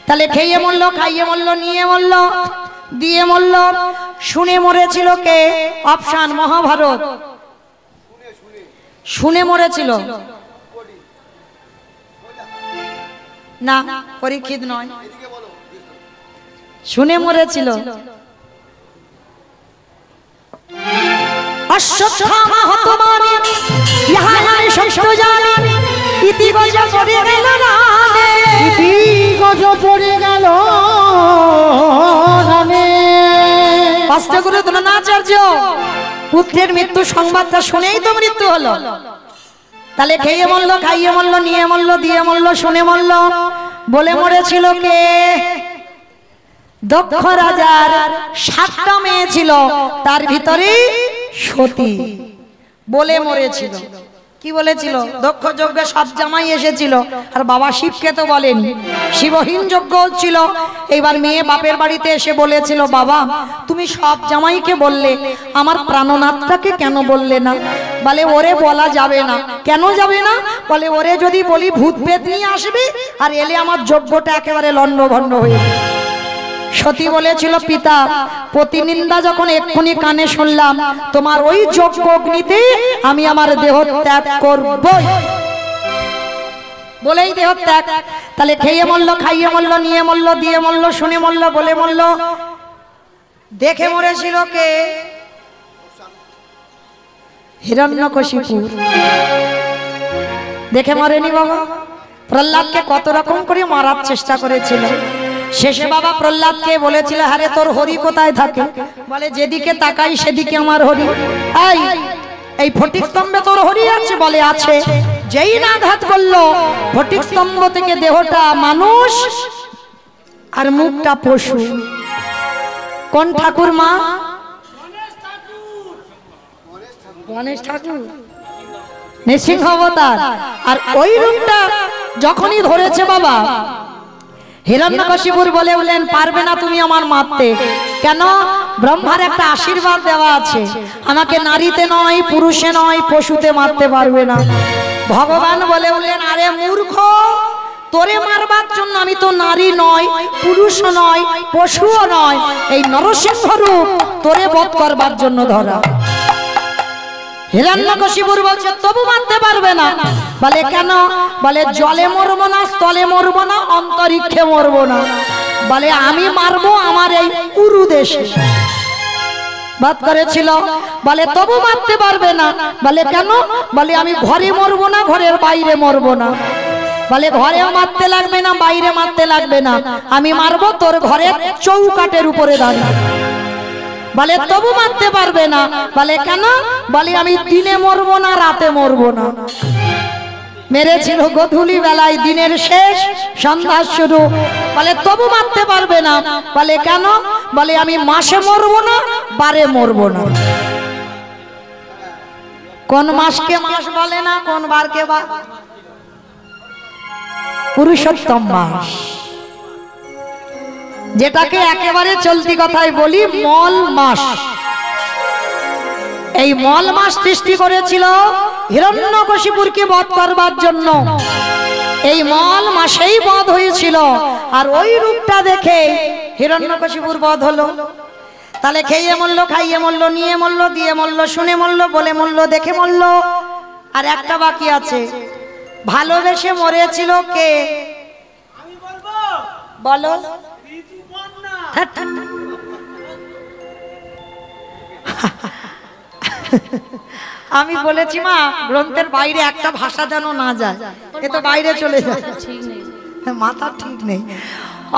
তাহলে খেয়ে মরলো, খাইয়ে মরলো, নিয়ে মরলো, দিয়ে মরলো। শুনে মরেছিল কে? অপশান মহাভারত। শুনে মরেছিল না, পরীক্ষিত নয়, শুনে মরেছিল অশ্বত্থামা হতমানি, ইহা আমি সত্য জানি, ইতি গজ পড়ে গেল রামে, ইতি গজ পড়ে গেল রামে। অষ্টগুরু দ্রোণাচার্য পুত্রের মৃত্যু সংবাদটা শুনেই তো মৃত্যু হলো। তাহলে খেয়ে মরলো, খাইয়ে মরলো, নিয়ে মরলো, দিয়ে মরলো, শুনে মরলো। বলে মরেছিল কে? দক্ষ রাজার 7টা মেয়ে ছিল, তার ভিতরে সতী বলে মরেছিল। কি বলেছিল? দক্ষ যজ্ঞে সব জামাই এসেছিল, আর বাবা শিবকে তো বলেনি, শিবহীন যজ্ঞ ছিল। এইবার মেয়ে বাপের বাড়িতে এসে বলেছিল, বাবা তুমি সব জামাইকে বললে, আমার প্রাণনাথটাকে কেন বললে না? বলে ওরে বলা যাবে না। কেন যাবে না? বলে ওরে যদি বলি ভূত পেত নিয়ে আসবে, আর এলে আমার যজ্ঞটা একেবারে লণ্ডভণ্ড হয়ে যাবে। সতী বলেছিল, পিতা প্রতিনিন্দা যখন এক্ষুনি কানে শুনলাম, তোমার ওই যজ্ঞ অগ্নিতে আমি আমার দেহ ত্যাগ করব বলেই দেহ ত্যাগ। তাহলে খেয়ে মরলো, খাইয়ে মরলো, নিয়ে মরলো, দিয়ে মরলো, শুনে মরলো, বলে মরলো। দেখে মরেছিল কে? হিরণ্যকশিপু। দেখে মরেনি বাবা? প্রহ্লাদকে কত রকম করে মারার চেষ্টা করেছিল। শেষে বাবা প্রহ্লাদকে বলেছিল, আরে তোর হরি কোথায় থাকে? বলে যেদিকে তাকাই সেদিকে আমার হরি। এই ফটিক স্তম্ভে তোর হরি আছে? বলে আছে। যেই না আঘাত করলো, ফটিক স্তম্ভ থেকে দেহটা মানুষ আর মুখটা পশু। কোন ঠাকুর মা? গণেশ ঠাকুর, নৃসিংহ অবতার। আর ওই রূপটা যখনই ধরেছে বাবা, হিরণ্যকশিপুর বলে বলেন, পারবে না তুমি আমার মারতে। কেন? ব্রহ্মার একটা আশীর্বাদ দেওয়া আছে, আমাকে নারীতে নয়, পুরুষে নয়, পশুতে মারতে পারবে না। ভগবান বলে বলেন, আরে মূর্খ, তোরে মারবার জন্য আমি তো নারী নয়, পুরুষ নয়, পশুও নয়, এই নরসিংহ রূপ তোরে বধ করবার জন্য ধরা। হিরণ্যকশিপুর বলছে, তবু মারতে পারবে না। বলে কেন? বলে জলে মরবো না, স্থলে মরবো না, অন্তরিক্ষে মরবো না। বলে আমি মারবো আমার এই উরু দেশে। বাদ করেছিল। বলে তবু মারতে পারবে না। বলে কেন? বলে আমি ঘরে মরবো না, ঘরের বাইরে মরবো না। বলে ঘরেও মারতে লাগবে না, বাইরে মারতে লাগবে না, আমি মারবো তোর ঘরের চৌকাটের উপরে দাঁড়িয়ে। বলে তবু মারতে পারবে না। বলে কেন? বলে আমি দিনে মরবো না, রাতে মরবো না। মেরেছিল গধূলি বেলায়, দিনের শেষ, সন্ধ্যার শুরু। বলে তবু মারতে পারবে না। বলে কেন? বলে আমি মাসে মরবো না, বারে মরবো না। কোন মাসকে মাস বলে না, কোন বারকে বার? পুরুষোত্তম মাস, যেটাকে একেবারে চলতি কথায় বলি মল মাস। এই মল মাস সৃষ্টি করেছিল হিরণ্যকশিপুরকে বধ করবার জন্য। এই মল মাসেই বধ হয়েছিল, আর ওই রূপটা দেখে হিরণ্যকশিপুর বধ হলো। তাহলে খেয়ে মরলো, খাইয়ে মরলো, নিয়ে মরলো, দিয়ে মরলো, শুনে মরলো, বলে মরলো, দেখে মরলো। আর একটা বাকি আছে, ভালোবেসে মরেছিল কে? বলো। আমি বলেছি মা, গ্রন্থের বাইরে একটা ভাষা যেন না যায়, এ তো বাইরে চলে যায়, মাথা ঠিক নেই।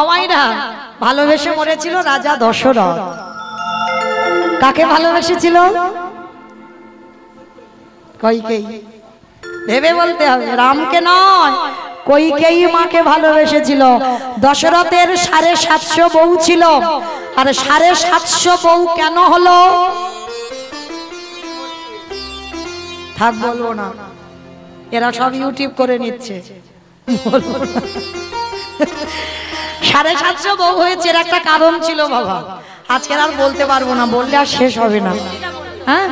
অমাইরা ভালোবেসে মরেছিল রাজা দশরথ। কাকে ভালোবেসেছিল? কইকেয়ী। ভেবে বলতে হবে, রামকে নয়, কইকেয়ী মাকে ভালোবেসেছিল। দশরথের 750 বউ ছিল। আর 750 বউ কেন হলো? থাক বলবো না, এরা সব ইউটিউব করে নিচ্ছে, বলবো না। 750 বউ হয়েছে, এর একটা কারণ ছিল বাবা। আজকের আর বলতে পারবো না, বললে আর শেষ হবে না। হ্যাঁ,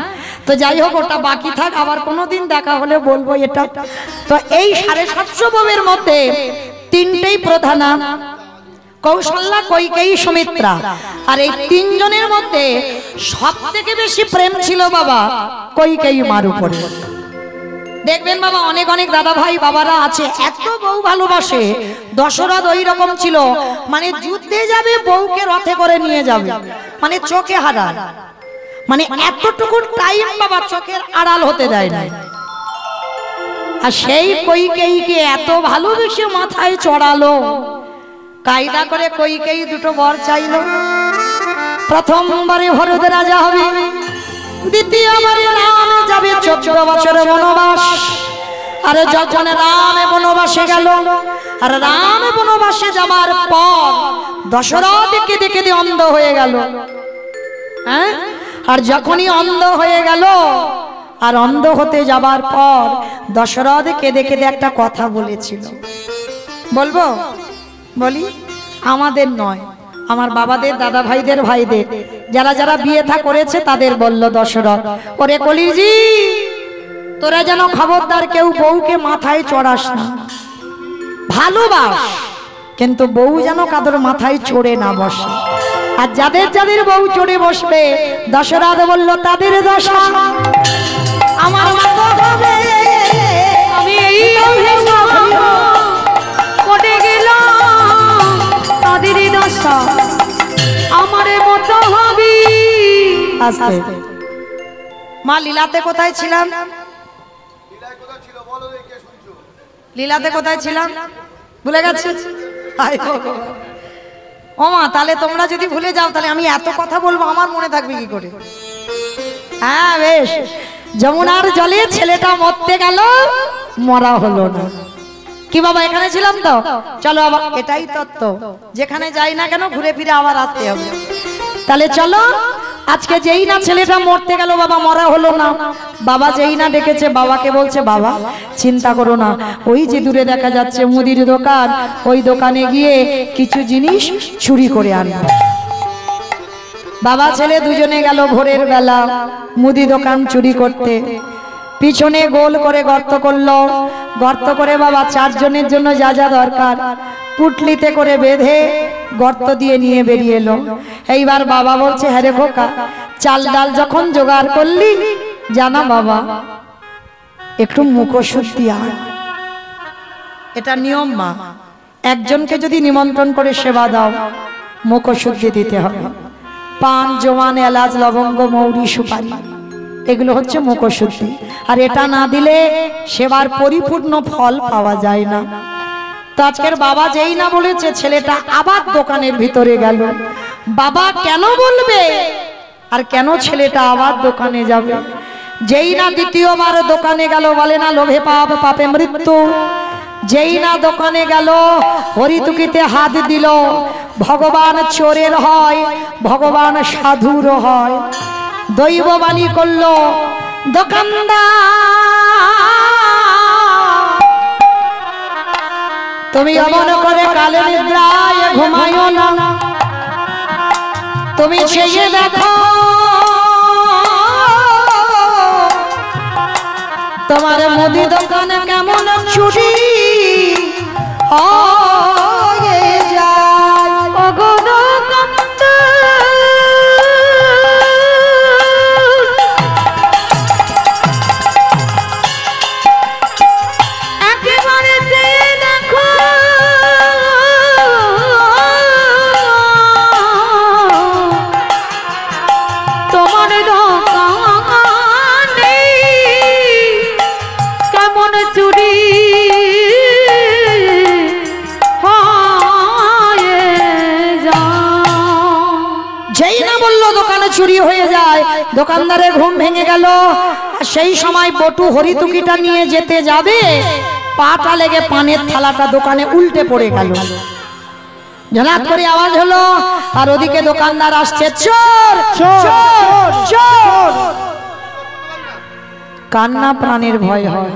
তো যাই হোক, ওটা বাকি থাক, আবার কোনোদিন দেখা হলে বলবো এটা। তো এই 750 বউয়ের মধ্যে তিনটেই প্রধান, কৌশল্যা, কৈকেয়ী, সুমিত্রা। আর এই তিনজনের মধ্যে সব থেকে বেশি প্রেম ছিল বাবা কৈকেয়ী মার উপরে। দেখবেন বাবা, অনেক অনেক দাদা ভাই বাবারা আছে, এত বউ ভালোবাসে। দশরথ ওই রকম ছিল, মানে যুদ্ধে যাবে বউকে রথে করে নিয়ে যাবে, মানে চোখে হারায়, মানে এতটুকু টাইম বাবা চোখের আড়াল হতে দেয় না। আর সেই কৈকেয়ীকে এত ভালোবেসে মাথায় চড়ালো, কায়দা করে কৈকেয়ী দুটো বর চাইলো। প্রথমবারে ভরত রাজা হবে, দ্বিতীয়বারে রাম যাবে 14 বছরের বনবাস। আর যখন রাম বনবাসে গেল, আর রাম বনবাসে যাবার পর দশরথ কেঁদে কেঁদে অন্ধ হয়ে গেল। হ্যাঁ, আর যখনই অন্ধ হয়ে গেল, আর অন্ধ হতে যাবার পর দশরথ কেঁদে কেঁদে একটা কথা বলেছিল, বলবো? বলি, আমাদের নয়, আমার বাবাদের, দাদা ভাইদের, ভাইদের, যারা যারা বিয়ে থা করেছে তাদের বলল দশরথ, ওরে কলিজি, তোরা যেন খবরদার কেউ বউকে মাথায় চড়াস না, ভালোবাস, কিন্তু বউ যেন কাদের মাথায় চড়ে না বসে। আর যাদের যাদের বউ চড়ে বসবে, দশরথ বলল তাদের দশা আমার মতো হবে। আমি এই পড়ে গেলাম, তাদের দশা আমার মতো হবে। আস্তে, মা লীলাতে কোথায় ছিলাম? লীলাতে কোথায় ছিলাম ভুলে গেছে? ও মা, তাহলে তোমরা যদি ভুলে যাও তাহলে আমি এত কথা বলবো, আমার মনে থাকবে কি করে? হ্যাঁ বেশ, যমুনার জলে ছেলেটা মরতে গেল, মরা হলো না। কি বাবা, এখানে ছিলাম তো, চলো আবার, এটাই তত্ত্ব, যেখানে যাই না কেন ঘুরে ফিরে আবার আসতে হবে। তাহলে চলো, আজকে যেই না ছেলেটা মরতে গেল, বাবা মরা হলো না, বাবা যেই না ডেকেছে, বাবাকে বলছে, বাবা চিন্তা করো না, ওই যে দূরে দেখা যাচ্ছে মুদির দোকান, ওই দোকানে গিয়ে কিছু জিনিস চুরি করে আনবো। বাবা ছেলে দুজনে গেল ভোরের বেলা মুদি দোকান চুরি করতে। পিছনে গোল করে গর্ত করলো, গর্ত করে বাবা 4 জনের জন্য যা যা দরকার পুটলিতে করে বেঁধে গর্ত দিয়ে নিয়ে বেরিয়ে এলো। এইবার বাবা বলছে, হ্যাঁ রে খোকা, চাল ডাল যখন জোগাড় করলি, জানা বাবা একটু মুখশুদ্ধি আন, এটা নিয়ম মা, একজনকে যদি নিমন্ত্রণ করে সেবা দাও মুখশুদ্ধি দিতে হবে। পান, জোয়ান, এলাচ, লবঙ্গ, মৌরি, সুপারি, এগুলো হচ্ছে মুখশুদ্ধি। আর এটা না দিলে সেবার পরিপূর্ণ ফল পাওয়া যায় না। তো আজকের বাবা যেই না বলেছে, ছেলেটা আবার দোকানের ভিতরে গেল। বাবা কেন বলবে, আর কেন ছেলেটা আবার দোকানে যাবে? যেই না দ্বিতীয়বার দোকানে গেল, বলে না লোভে পাপ, পাপে মৃত্যু। যেই না দোকানে গেল, হরিতুকিতে হাত দিল। ভগবান চোরের হয়, ভগবান সাধুর হয়। দৈববাণী করলো, দোকানদার তুমি অমন করে কালে নিদ্রায় ঘুমায়ো না, তুমি চেয়ে দেখো তোমার মুদি দোকানে কেমন চুরি হয়ে যায়। ওগো একেবারে চেয়ে দেখো তোমার দোকানে কেমন চুরি হয়ে যায়। যেই না বললো দোকানে চুরি হয়ে যায়, দোকানদারের ঘুম ভেঙে গেল। সেই সময় বটু হরিতুকিটা নিয়ে যেতে যাবে, পাটা লেগে পানের থালাটা দোকানে উল্টে পড়ে গেল। ঝনাত করে আওয়াজ হলো, আর ওদিকে দোকানদার আসছে, চোর চোর চোর। কান্না প্রাণের ভয় হয়।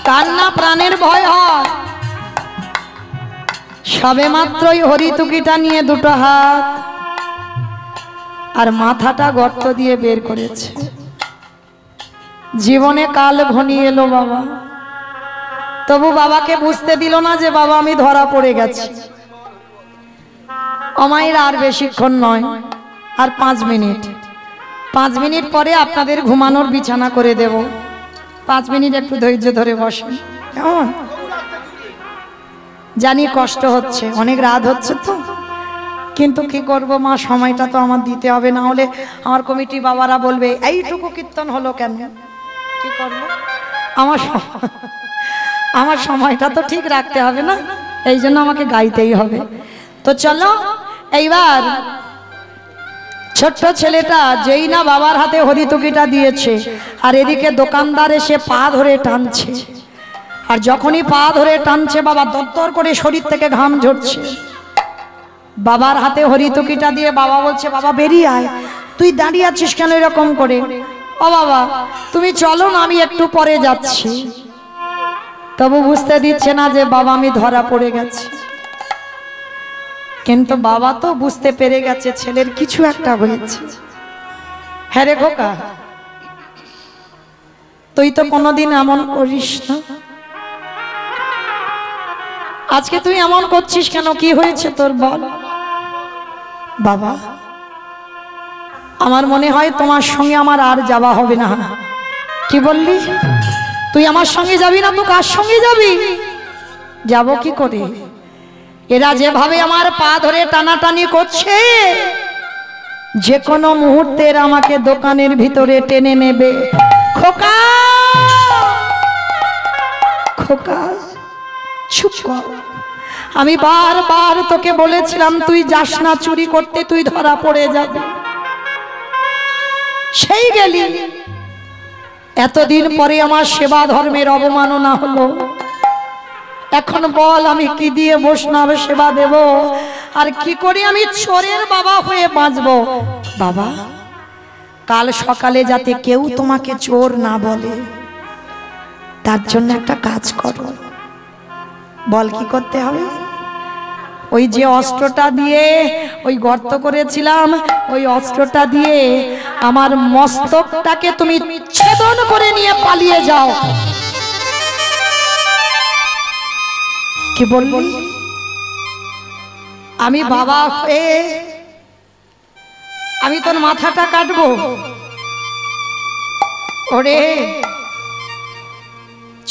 কান্না প্রাণের ভয় হয়। সবে মাত্রই হরিতুকিটা নিয়ে দুটো হাত আর মাথাটা গর্ত দিয়ে বের করেছে। জীবনে কাল ঘনিয়ে এলো বাবা, তবু বাবাকে বুঝতে দিল না যে বাবা আমি ধরা পড়ে গেছি। অমায়ের আর বেশিক্ষণ নয়, আর 5 মিনিট। 5 মিনিট পরে আপনাদের ঘুমানোর বিছানা করে দেব। 5 মিনিট একটু ধৈর্য ধরে বসেন কেমন? জানি কষ্ট হচ্ছে, অনেক রাত হচ্ছে তো, কিন্তু কি করব মা, সময়টা তো আমার দিতে হবে, না হলে আমার কমিটি বাবারা বলবে এইটুকু কীর্তন হলো কেন। কি করব, আমার সময়টা তো ঠিক রাখতে হবে না, এই জন্য আমাকে গাইতেই হবে। তো চলো এইবার ছোট্ট ছেলেটা যেই না বাবার হাতে হরিতুকিটা দিয়েছে, আর এদিকে দোকানদার এসে পা ধরে টানছে, আর যখনই পা ধরে টানছে বাবা দরদর করে শরীর থেকে ঘাম ঝরছে। বাবার হাতে হরিতুকিটা দিয়ে বাবা বলছে বাবা বেরিয়ে আয়, তুই দাঁড়িয়ে আছিস কেন এরকম করে? ও বাবা তুমি চলো না, আমি একটু পরে যাচ্ছি। তবু বুঝতে দিচ্ছে না যে বাবা আমি ধরা পড়ে গেছি। কিন্তু বাবা তো বুঝতে পেরে গেছে ছেলের কিছু একটা হয়েছে। হ্যাঁ রে খোকা, তুই তো কোনোদিন এমন করিস না, আজকে তুই এমন করছিস কেন? কি হয়েছে তোর বল? বাবা আমার মনে হয় তোমার সঙ্গে আমার আর যাওয়া হবে না। কি বললি? তুই আমার সঙ্গে যাবি না? তো কার সঙ্গে যাবি? যাব কি করে? এরা যেভাবে আমার পা ধরে টানাটানি করছে, যে কোনো মুহূর্তে এরা আমাকে দোকানের ভিতরে টেনে নেবে। খোকা খোকা চুপ কর, আমি বারবার তোকে বলেছিলাম তুই যাস না চুরি করতে, তুই ধরা পড়ে যাবি, সেই গেলি। এতদিন পরে আমার সেবা ধর্মের অবমাননা হলো, এখন বল আমি কি দিয়ে বৈষ্ণব সেবা দেব, আর কি করে আমি চোরের বাবা হয়ে বাঁচবো? বাবা কাল সকালে যাতে কেউ তোমাকে চোর না বলে, তার জন্য একটা কাজ করো। বল কি করতে হবে? ওই যে অস্ত্রটা দিয়ে ওই গর্ত করেছিলাম, ওই অস্ত্রটা দিয়ে আমার মস্তকটাকে তুমি ছেদন করে নিয়ে পালিয়ে যাও। কি বললি? আমি বাবা হয়ে আমি তোর মাথাটা কাটবো? ওরে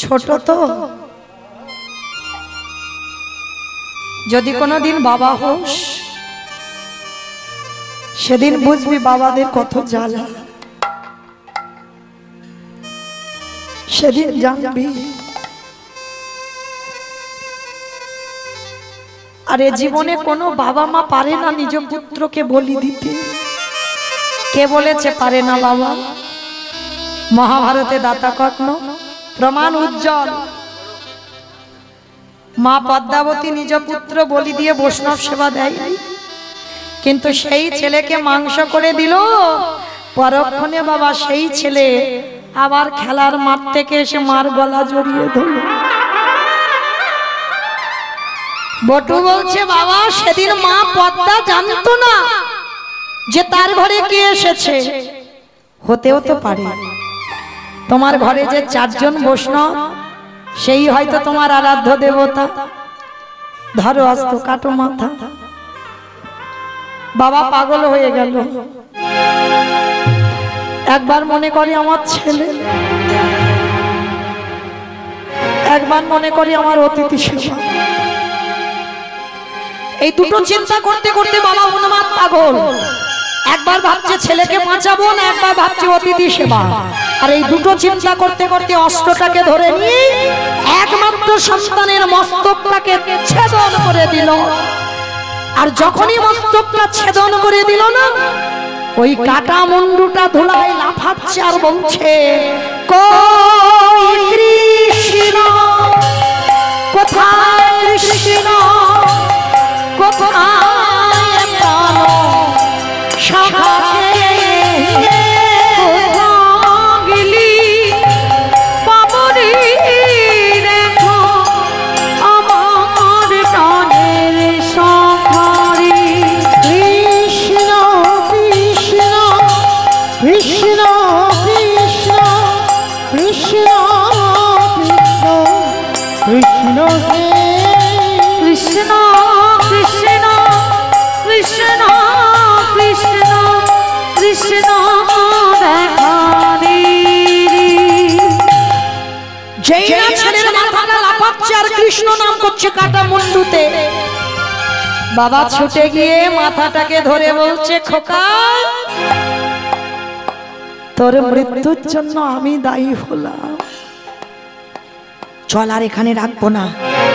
ছোট তো, যদি কোনোদিন বাবা হোস সেদিন বুঝবি বাবাদের কত জ্বালা, সেদিন জানবি। আরে জীবনে কোনো বাবা মা পারে না নিজ পুত্রকে বলি দিতে। কে বলেছে পারে না বাবা? মহাভারতে দাতা কর্ণ প্রমাণ উজ্জ্বল। মা পদ্মাবতী নিজ পুত্র বলি দিয়ে বৈষ্ণব সেবা দেয়, কিন্তু সেই ছেলেকে মাংস করে দিল। পরক্ষণে বাবা সেই ছেলে আবার খেলার মাঠ থেকে এসে মার গলা জড়িয়ে ধরল। বটু বলছে বাবা সেদিন মা পদ্মা জানতো না যে তার ঘরে কে এসেছে। হতেও তো পারে তোমার ঘরে যে 4 জন বৈষ্ণব, সেই হয়তো তোমার আরাধ্য দেবতা। ধরো আস্ত কাটো মাথা। বাবা পাগল হয়ে গেল। একবার মনে করি আমার ছেলে, একবার মনে করি আমার অতিথি সেবা। এই দুটো চিন্তা করতে করতে বাবা উন্মাদ পাগল। একবার ভাবছে ছেলেকে বাঁচাবো, না একবার ভাবছে অতিথি সেবা। আর এই দুটো চিন্তা করতে করতে অস্ত্রটাকে ধরে নিয়ে একমাত্র সন্তানের মস্তকটাকে ছেদন করে দিল। আর যখনই মস্তকটা ছেদন করে দিল না, ওই কাটা মুন্ডুটা ধুলায় লাফাচ্ছে আর বলছে কই কৃষ্ণ, কোথায় কৃষ্ণ, কোথায় প্রাণ শাখাকে গেলি পাবনি দেখো আমার প্রাণের কৃষ্ণ হে কৃষ্ণ কৃষ্ণ কৃষ্ণ কৃষ্ণ কৃষ্ণ দেখানি যেই না ছেলের মাথাটা লাফাচ্ছে আর কৃষ্ণ নাম করছে কাটা মুন্ডুতে, বাবা ছুটে গিয়ে মাথাটাকে ধরে বলছে, খোকা তোর মৃত্যুর জন্য আমি দায়ী হলাম, চল আর এখানে রাখবো না,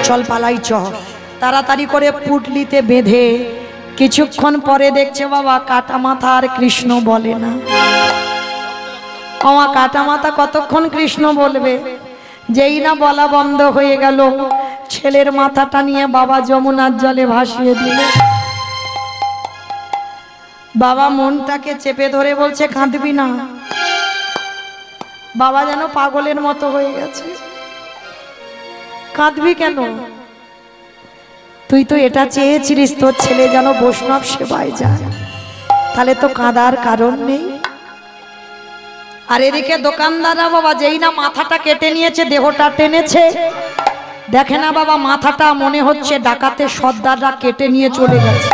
চল পালাই চল। তাড়াতাড়ি করে পুটলিতে বেঁধে কিছুক্ষণ পরে দেখছে বাবা কাটা মাথা আর কৃষ্ণ বলে না। আমার কাটা মাথা কতক্ষণ কৃষ্ণ বলবে, যেই না বলা বন্ধ হয়ে গেল ছেলের মাথাটা নিয়ে বাবা যমুনার জলে ভাসিয়ে দিল। বাবা মনটাকে চেপে ধরে বলছে, কাঁদবি না। বাবা যেন পাগলের মতো হয়ে গেছে। কাঁদবি কেন? তুই তো এটা চেয়েছিলিস তোর ছেলে যেন বৈষ্ণব সেবায় যায়, তাহলে তো কাঁদার কারণ নেই। আর এদিকে দোকানদাররা বাবা যেই না মাথাটা কেটে নিয়েছে, দেহটা টেনেছে, দেখে না বাবা মাথাটা মনে হচ্ছে ডাকাতের সর্দাররা কেটে নিয়ে চলে গেছে,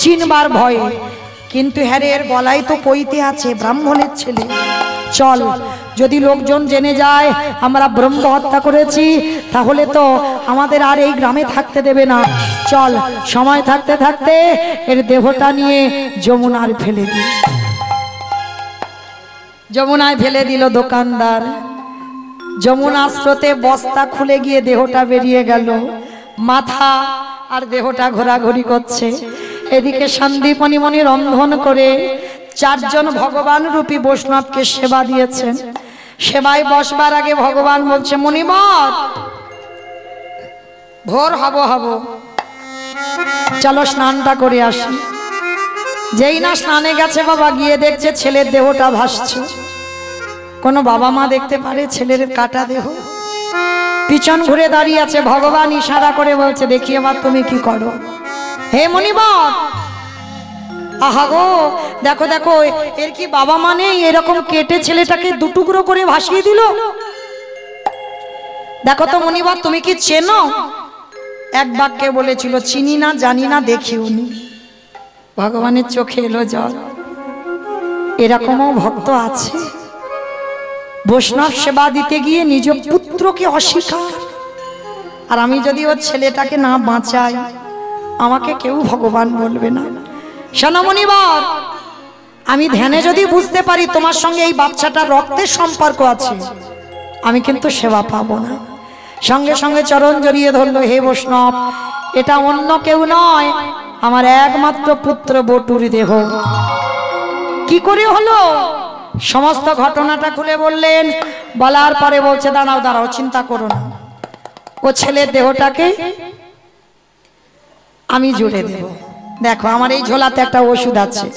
চিনবার ভয়ে। কিন্তু হ্যাঁ এর গলায় তো পইতে আছে, ব্রাহ্মণের ছেলে, চল যদি লোকজন জেনে যায় আমরা ব্রহ্ম হত্যা করেছি তাহলে তো আমাদের আর এই গ্রামে থাকতে দেবে না, চল সময় থাকতে থাকতে এর দেহটা নিয়ে যমুনার ফেলে দিই। যমুনায় ফেলে দিল দোকানদার। যমুনার স্রোতে বস্তা খুলে গিয়ে দেহটা বেরিয়ে গেল, মাথা আর দেহটা ঘোরাঘুরি করছে। এদিকে সন্দীপনী রন্ধন করে চারজন ভগবান রূপী বৈষ্ণবকে সেবা দিয়েছেন। সেবায় বসবার আগে ভগবান বলছে, মুনিবর ভোর হব চলো স্নানটা করে আসি। যেই না স্নানে গেছে বাবা, গিয়ে দেখছে ছেলের দেহটা ভাসছে। কোনো বাবা মা দেখতে পারে ছেলের কাটা দেহ? পিছন ঘুরে দাঁড়িয়ে আছে। ভগবান ইশারা করে বলছে, দেখি এবার তুমি কি করো। হে মুনিবর, আহা গো দেখো দেখো, এর কি বাবা মা নেই? এরকম কেটে ছেলেটাকে দুটুকরো করে ভাসিয়ে দিল। দেখো তো মুনিবর, তুমি কি চেনো? এক বাক্যে বলেছিল, চিনি না, জানি না, দেখিও নি। ভগবানের চোখে এলো জল। এরকমও ভক্ত আছে, বৈষ্ণব সেবা দিতে গিয়ে নিজ পুত্রকে অস্বীকার। আর আমি যদি ওর ছেলেটাকে না বাঁচাই, আমাকে কেউ ভগবান বলবে না। শোনো মুনিবর, আমি ধ্যানে যদি বুঝতে পারি তোমার সঙ্গে এই বাচ্চাটার রক্তের সম্পর্ক আছে, আমি কিন্তু সেবা পাবো না। সঙ্গে সঙ্গে চরণ জড়িয়ে ধরলো, হে বৈষ্ণব, এটা অন্য কেউ নয়, আমার একমাত্র পুত্র বটুর দেহ। কি করে হলো? সমস্ত ঘটনাটা খুলে বললেন। বলার পরে বলছে, দাঁড়াও দাঁড়াও, চিন্তা করো না, ও ছেলের দেহটাকে আমি জুড়ে দেব। দেখো আমার এই ঝোলাতে একটা ওষুধ আছে।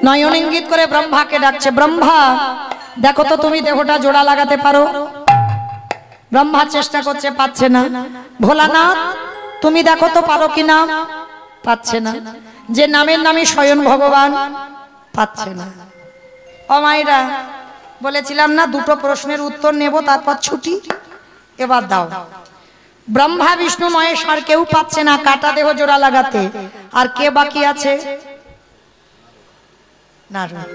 নয়ন ইঙ্গিত করে ব্রহ্মাকে ডাকছে, ব্রহ্মা দেখো তো তুমি দেহটা জোড়া লাগাতে পারো? ব্রহ্মা চেষ্টা করছে, পাচ্ছে না। ভোলানাথ তুমি দেখো তো পারো কিনা? পাচ্ছে না। যে নামের নামে স্বয়ং ভগবান, পাচ্ছে না। ও মাইরা, বলেছিলাম না দুটো প্রশ্নের উত্তর নেব তারপর ছুটি, এবার দাও। ব্রহ্মা বিষ্ণু মহেশ্বর কেউ পাচ্ছে না কাটা দেহ জোড়া লাগাতে। আর কে বাকি আছে? নারদ।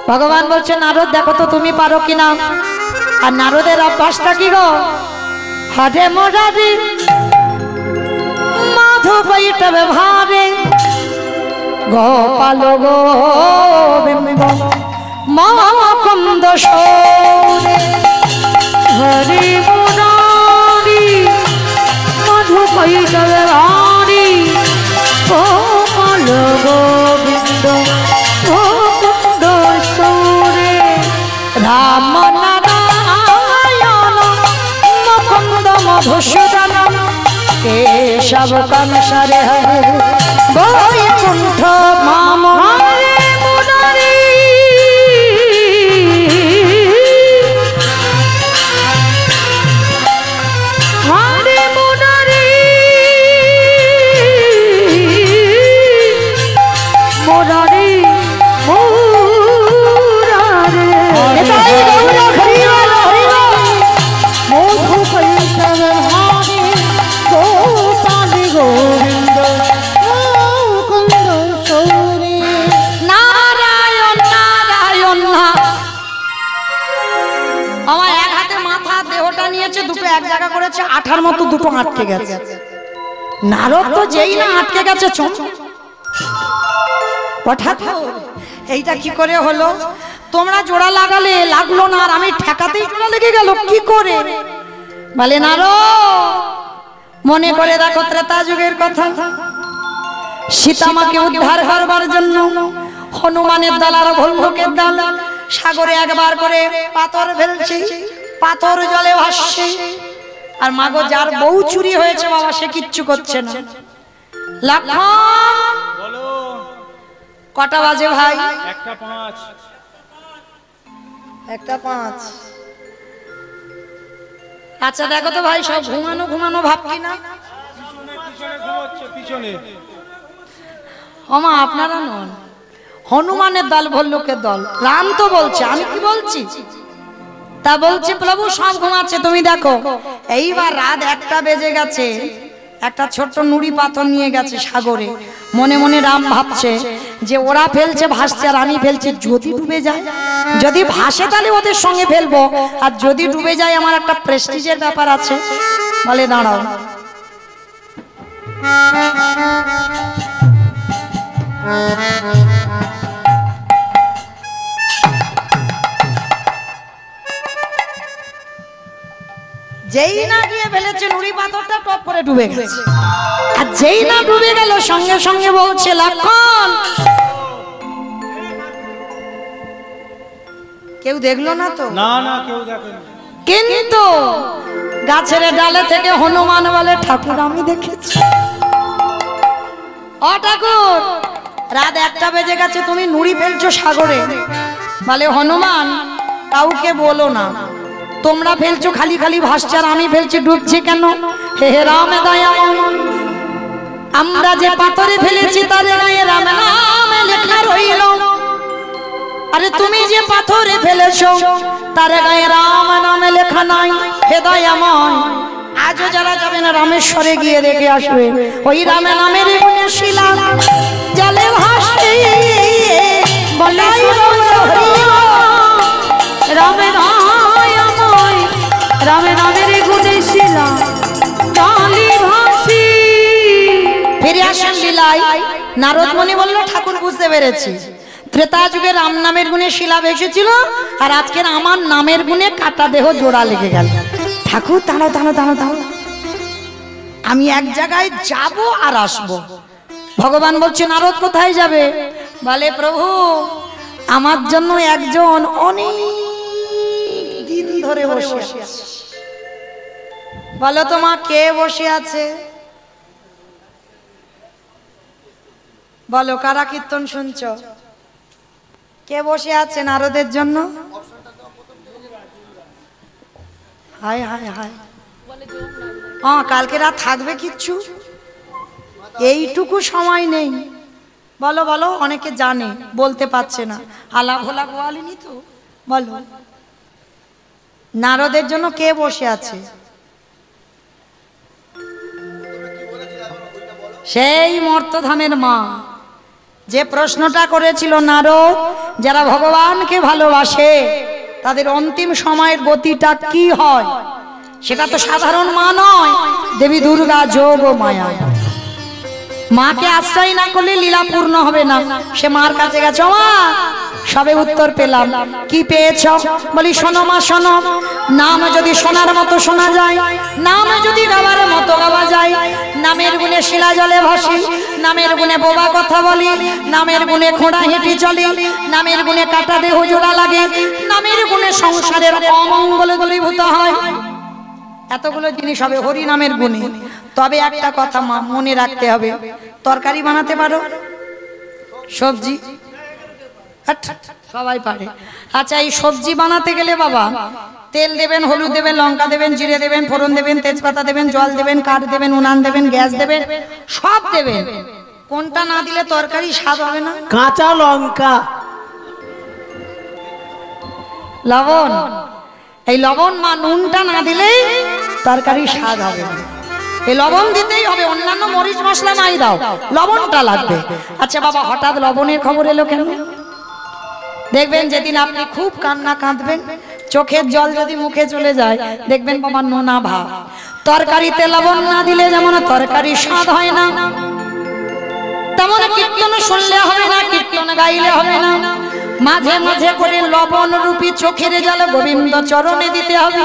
ভগবান বলছে, নারদ দেখো তো তুমি পারো কিনা। আর নারদের অভ্যাসটা কি গো? হাটে মোরারি মাধু বৈঠবে ভারে গোপাল গোবিন্দ মুকুন্দ সৌরে হরি মুরারি মধু কৈতবে ভারি গোপাল গোবিন্দ মুকুন্দ সৌরে রাম নারায়ণ মুকুন্দ মধুসূদন কেশব কংসরে হরে বৈকুণ্ঠ মাম। হরে মুরারি হরে মুরারি মুরারি মুরারি এটাই গৌর হরি বল হরি বল। নিয়েছে, দুটো এক জায়গা করেছে, আঠার মতো দুটো আটকে গেছে। নারদ তো যেই না আটকে গেছে চোখ, এইটা কি করে হলো? তোমরা জোড়া লাগালে লাগলো না, আর আমি ঠেকাতেই জোড়া লেগে গেল কি করে? বলে নারদ, মনে করে দেখো ত্রেতা যুগের কথা, সীতামাকে উদ্ধার করবার জন্য হনুমানের দল আর ভল্লুকের দল সাগরে একবার করে পাথর ফেলছে, পাথর জলে ভাসছে। আর মাগো যার বউ চুরি হয়েছে বাবা, সে কিচ্ছু করছে না। লক্ষণ বলো। কটা বাজে ভাই? 1:05। 1:05। আচ্ছা দেখো তো ভাই, সব ঘুমানো ঘুমানো ভাব কিনা? পিছনে ঘুমোচ্ছে, পিছনে। ওমা আপনারা নন, হনুমানের দল ভল্লুকের দল। রাম তো বলছে, আমি কি বলছি? তা বলছে প্রভু সব ঘুমাচ্ছে, তুমি দেখো। এইবার রাত 1টা বেজে গেছে, একটা ছোট্ট নুড়ি পাথর নিয়ে গেছে সাগরে। মনে মনে রাম ভাবছে যে ওরা ফেলছে ভাসছে আর আমি ফেলছি, যদি ডুবে যায়, যদি ভাসে তাহলে ওদের সঙ্গে ফেলবো, আর যদি ডুবে যায় আমার একটা প্রেস্টিজের ব্যাপার আছে। বলে দাঁড়াও, যেই না গিয়ে ফেলেছে নুড়ি পাথরটা টপ করে ডুবে গেছে। আর যেই না ডুবে গেল সঙ্গে সঙ্গে বলছে লক্ষণ। কেউ দেখলো না তো? না না, কেউ দেখেনি। কিন্তু গাছের ডালে থেকে হনুমান বলে ঠাকুর আমি দেখেছি। ও ঠাকুর, রাত 1টা বেজে গেছে, তুমি নুড়ি ফেলছো সাগরে। বলে হনুমান কাউকে বলো না, তোমরা ফেলছো খালি খালি ভাসছে, আর আমি ফেলছি ডুবছে কেন? হে রাম দয়াময়, আমরা যে পাথরে ফেলেছি তার গায়ে রাম নাম লেখা রইল, আরে তুমি যে পাথরে ফেলেছো তার গায়ে রাম নাম লেখা নাই। হে দয়াময়, আজও যারা যাবেন রামেশ্বরে গিয়ে দেখে আসবে, ওই রাম নামের শিলা জলে ভাসে। বলাই রামে দয়াময়, রামে নামের গুণে শিলা জলে ভাসে। ফিরে আসেন লীলায়। নারদ মুনি বলল ঠাকুর বুঝতে পেরেছি, ত্রেতা যুগে রাম নামের গুণে শিলা ভেসেছিল, আর আজকের আমার নামের গুণে কাটা দেহ জোড়া লেগে গেল। ঠাকুর দাঁড়াও দাঁড়াও দাঁড়াও দাঁড়াও, আমি এক জায়গায় যাব আর আসব। ভগবান বলছে নারদ কোথায় যাবে? বলে প্রভু আমার জন্য একজন অনেক দিন ধরে বসে আছে। বলো তো মা, কে বসে আছে? বলো, কারা কীর্তন শুনছ? কে বসে আছে নারদের জন্য? হায় হায় হায়, হ্যাঁ কালকে রাত থাকবে কিচ্ছু, এইটুকু সময় নেই। বলো বলো, অনেকে জানে বলতে পারছে না, আলা ভোলা গোয়ালিনি তো। বলো নারদের জন্য কে বসে আছে? সেই মর্তধামের মা যে প্রশ্নটা করেছিল নারদ, যারা ভগবানকে ভালোবাসে তাদের অন্তিম সময়ের গতিটা কি হয়, সেটা তো সাধারণ মা নয়, দেবী দুর্গা যোগ ও মায়া। মাকে আশ্রয় না করলে লীলা পূর্ণ হবে না। সে মার কাছে গেছে, মা সবে উত্তর পেলাম। কি পেয়েছ? বলি শোনো মা শোনো, নাম যদি শোনার মতো শোনা যায়, নাম যদি গাবার মতো গাওয়া যায়, নামের গুণে শিলা জলে ভাসি, নামের গুণে বোবা কথা বলি, নামের গুণে খোঁড়া হেঁটে চলি, নামের গুণে কাটা দেহ জোড়া লাগে, নামের গুণে সংসারের অমঙ্গল দূরীভূত হয়। এতগুলো জিনিস হবে হরি নামের গুণে। তবে একটা কথা মা মনে রাখতে হবে, তরকারি বানাতে পারো? সবজি সবাই পারে। আচ্ছা, এই সবজি বানাতে গেলে বাবা তেল দেবেন, হলুদ দেবেন, লঙ্কা দেবেন, জিরে দেবেন, ফোড়ন দেবেন, তেজপাতা দেবেন, জল দেবেন, কাঠ দেবেন, উনান দেবেন, গ্যাস দেবেন, সব দেবেন। কোনটা না দিলে তরকারি স্বাদ হবে না? কাঁচা লঙ্কা, লবণ। এই লবণ মা নুনটা না দিলেই তরকারি স্বাদ হবে না। এই লবণ দিতেই হবে, অন্যান্য মরিচ মশলা নাই দাও, লবণটা লাগবে। আচ্ছা বাবা, হঠাৎ লবণের খবর এলো কেন? দেখবেন যেদিন আপনি খুব কান্না কাঁদবেন, চোখের জল যদি মুখে চলে যায় দেখবেন বাবা নোনা ভাব। তরকারিতে লবণ না দিলে যেমন তরকারি স্বাদ হয় না, তেমন কীর্তন শুনলে হবে না, কীর্তন গাইলে হবে না। মাঝে মাঝে করে লবণ রূপী চোখের জল গোবিন্দ চরণে দিতে হবে।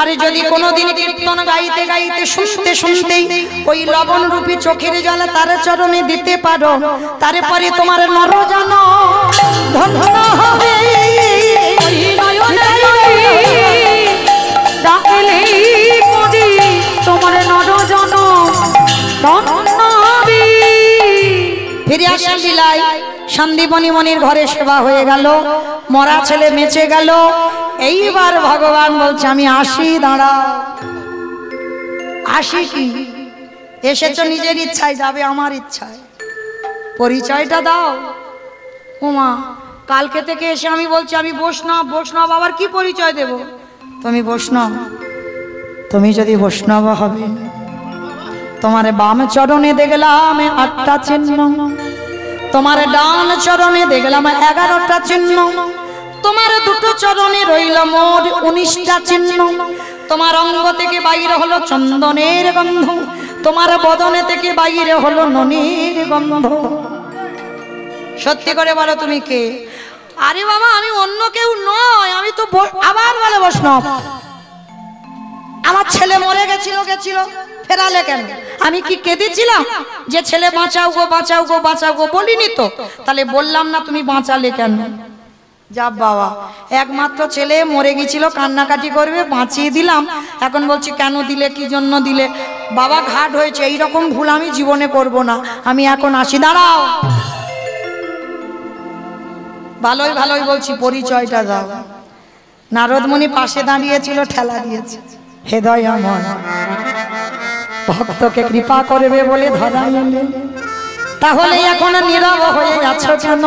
আরে যদি কোনোদিন কীর্তন গাইতে গাইতে শুনতে শুনতেই ওই লবণ রূপী চোখের জল তার চরণে দিতে পারো, তারপরে তোমার নরজন ধন্য হবে। তোমার নরজন ধন্য হবে। ফিরে আসেন লীলায়। সন্দীপনী মনির ঘরে সেবা হয়ে গেল, মরা ছেলে বেঁচে গেল। এইবার ভগবান বলছে আমি আসি, দাঁড়াও। আসি কি? এসেছো নিজের ইচ্ছায়, যাবে আমার ইচ্ছায়, পরিচয়টা দাও। ওমা, কালকে থেকে এসে আমি বলছি আমি বৈষ্ণব, বৈষ্ণব আবার কি পরিচয় দেব? তুমি বৈষ্ণব, তুমি যদি বৈষ্ণব হবে, তোমার বাম চরণে দেখলাম 8টা চিহ্ন, তোমার ডান চরণে দেখলাম 11টা চিহ্ন, তোমার দুটো চরণে রইল মোট 19টা চিহ্ন, তোমার অঙ্গ থেকে বাইরে হলো চন্দনের গন্ধ, তোমার বদনে থেকে বাইরে হলো ননির গন্ধ। সত্যি করে বলো তুমি কে? আরে বাবা আমি অন্য কেউ নয়, আমি তো আবার বলে বৈষ্ণব। আমার ছেলে মরে গেছিল, ফেরালে কেন? আমি কি কেঁদেছিলাম যে ছেলে বাঁচাও গো, বাঁচাও গো, বাঁচাও গো? বলিনি তো, তাহলে বললাম না তুমি বাঁচালে কেন? যা বাবা, একমাত্র ছেলে মরে গেছিল, কান্নাকাটি করবে, বাঁচিয়ে দিলাম। এখন বলছি কেন দিলে, কি জন্য দিলে? বাবা ঘাট হয়েছে, এইরকম ভুল আমি জীবনে করব না, আমি এখন আসি। দাঁড়াও, ভালোই ভালোই বলছি, পরিচয়টা দাও। নারদমণি পাশে দাঁড়িয়েছিল, ঠেলা দিয়েছে। হে দয়াময়, ভক্তকে কৃপা করবে বলে ধরা এলে, তাহলে এখন নীরব হয়ে আছো কেন?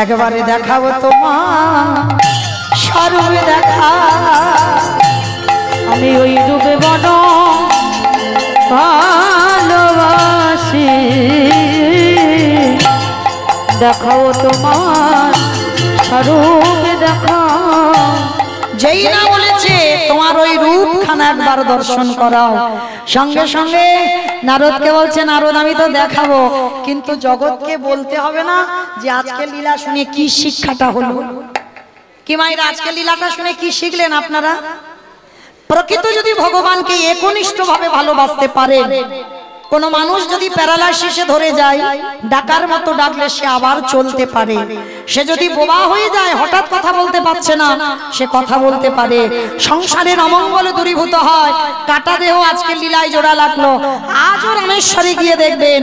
একবারে দেখাবো তোমার স্বরূপে দেখা। আমি ওই রূপে বন ভালোবাসি, দেখাও তোমার স্বরূপে দেখা। যেই না বলেছে তোমার ওই রূপখানা একবার দর্শন করাও, সঙ্গে সঙ্গে নারদকে বলছে নারদ আমি তো দেখাবো, কিন্তু জগৎকে বলতে হবে না যে আজকে লীলা শুনে কি শিক্ষাটা হলো। কি মায়ের আজকে লীলাটা শুনে কি শিখলেন আপনারা? প্রকৃত যদি ভগবানকে একনিষ্ঠভাবে ভালোবাসতে পারে, কোন মানুষ যদি প্যারালাইসিসে ধরে যায়, ডাকার মতো ডাকলে সে আবার চলতে পারে। সে যদি বোবা হয়ে যায়, হঠাৎ কথা বলতে পারছে না, সে কথা বলতে পারে। সংসারের অমঙ্গল দূরীভূত হয়। কাটা দেহ আজকে লীলায় জোড়া লাগলো, আজও রামেশ্বরে গিয়ে দেখবেন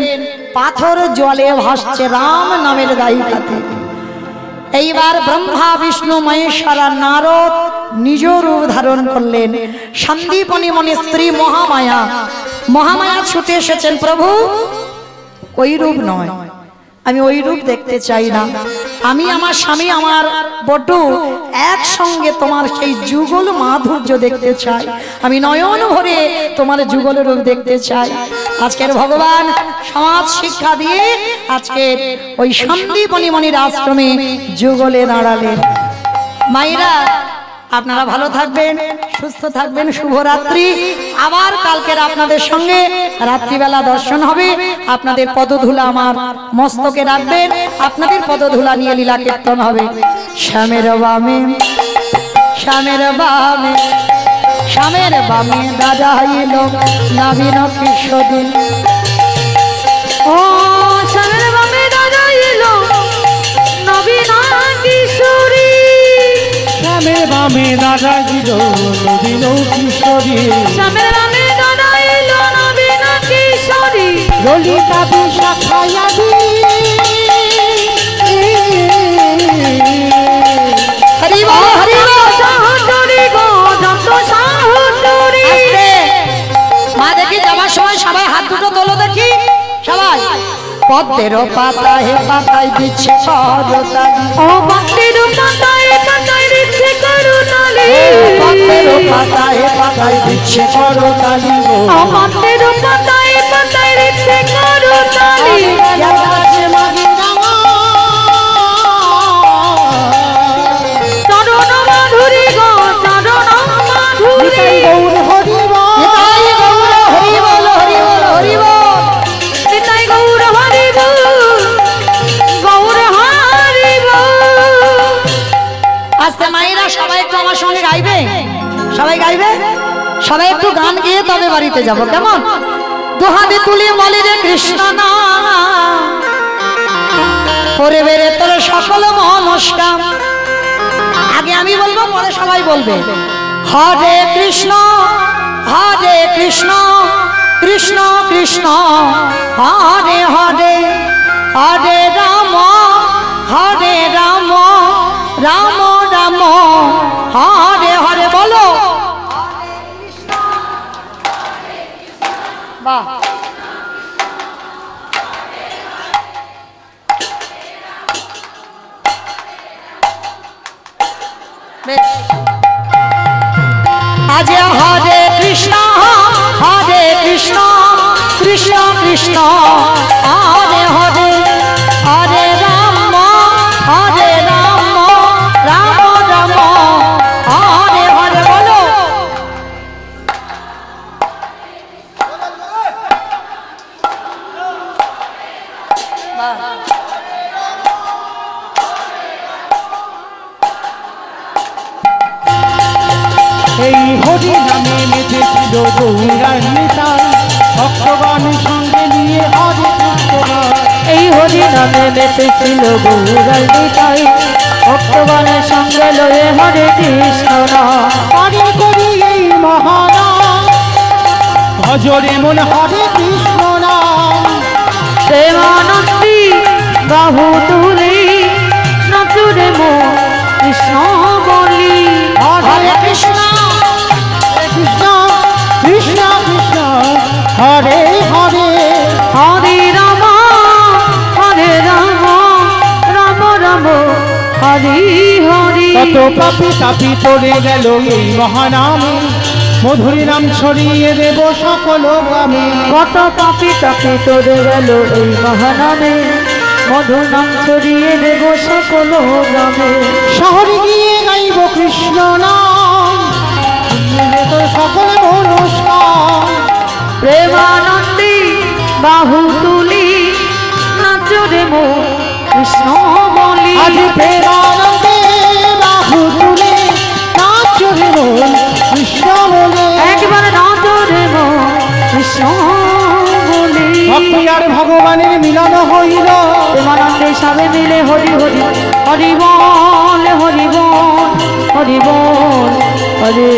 পাথর জলে ভাসছে রাম নামের গায়িকাতে। এইবার ব্রহ্মা বিষ্ণু মহেশ্বর নারদ নিজ রূপ ধারণ করলেন। সন্দীপনী মনে স্ত্রী মহামায়া, মহামায়া ছুটে এসেছেন, প্রভু ওই রূপ নয়, আমি ওই রূপ দেখতে চাই না। আমি আমার স্বামী আমার বটু একসঙ্গে তোমার সেই যুগল মাধুর্য দেখতে চাই, আমি নয়ন ভরে তোমার যুগল রূপ দেখতে চাই। আজকের ভগবান সমাজ শিক্ষা দিয়ে আজকে ওই সন্দীপনী মনির আশ্রমে যুগলে দাঁড়ালেন। মায়েরা আপনারা ভালো থাকবেন, সুস্থ থাকবেন, শুভরাত্রি। আবার কালকের আপনাদের সঙ্গে রাত্রিবেলা দর্শন হবে। আপনাদের পদধূলা আমার মস্তকে রাখবেন, আপনাদের পদধূলা নিয়ে লীলা কীর্তন হবে। শ্যামের বামে, শ্যামের বামে, শ্যামের বামে দাঁড়াইল নবীন কিশোরী। ও শ্যামের বামে দাঁড়াইল নবীন কিশোরী, শ্যামের বামে দাঁড়াইল নবীন কিশোরী, শ্যামের বামে দাঁড়াইল নবীন কিশোরী। ললিতা বিশাখায়াদি হরি বল, হরি বল। সাহচরী গো যত সাহচরী। মা দেখি যাবার সময় সবাই হাত দুটো তোলো দেখি সবাই। পদ্মের পাতায় পাতায় দিচ্ছে করতালি, ও পদ্মের পাতায় পাতায় দিচ্ছে করতালি, পদ্মের পাতায় পাতায় দিচ্ছে করতালি, ও পদ্মের পাতায় পাতায় দিচ্ছে করতালি। চরণ সবাই গাইবে, সবাই একটু গান গেয়ে তবে বাড়িতে যাব, কেমন? দুহাতে তুলি বলি রে কৃষ্ণ না পরে বেড়ে তোর সকল মনস্কাম। আগে আমি বলবো, পরে সবাই বলবে। হরে কৃষ্ণ কৃষ্ণ কৃষ্ণ হরে হরে, হরে রাম রাম রাম হরে হরে। বলো বাহ, আজ হরে কৃষ্ণ কৃষ্ণ কৃষ্ণ হরে হরে, হরে রাম রাম রাম হরে হরে। বলো এই হরি নামে মেতেছিল গৌরার নিতাই, ভক্তগণ সঙ্গে নিয়ে হরে কৃষ্ণ। এই হরি নামে মেতেছিল গৌরার নিতাই, ভক্তগণের সঙ্গে লয়ে হরে কৃষ্ণ নাম। হরে করি এই মহানাম, ভজরে মন হরে কৃষ্ণ নাম। প্রেমানন্দী বাহু তুলি নাচুরে মো কৃষ্ণ বলি। হরে কৃষ্ণ কৃষ্ণ কৃষ্ণ কৃষ্ণ হরে হরে, হরে রাম রাম রাম হরি হরি। কত পাপি তাপি পড়ে গেল এই মহানামে, মধুরী নাম ছড়িয়ে দেব সকল গ্রামে। কত পাপি তাপি তোরে গেল এই মহানামে, মধুর নাম ছড়িয়ে দেব সকল গ্রামে। শহরে গিয়ে গাইব কৃষ্ণ নাম, শুনলে তোর সকল মনস্কাম। প্রেমানন্দী বাহু তুলি নাচরে মো কৃষ্ণ বলি। আজ প্রেমানন্দে বাহু তুলে নাচরে মন কৃষ্ণ বলে। একবার নাচরে মো কৃষ্ণ বলি। ভক্তি আর ভগবানের মিলন হইল, প্রেমানন্দে সবে মিলে হরি হরি, হরি বল হরি বল হরি বল হরে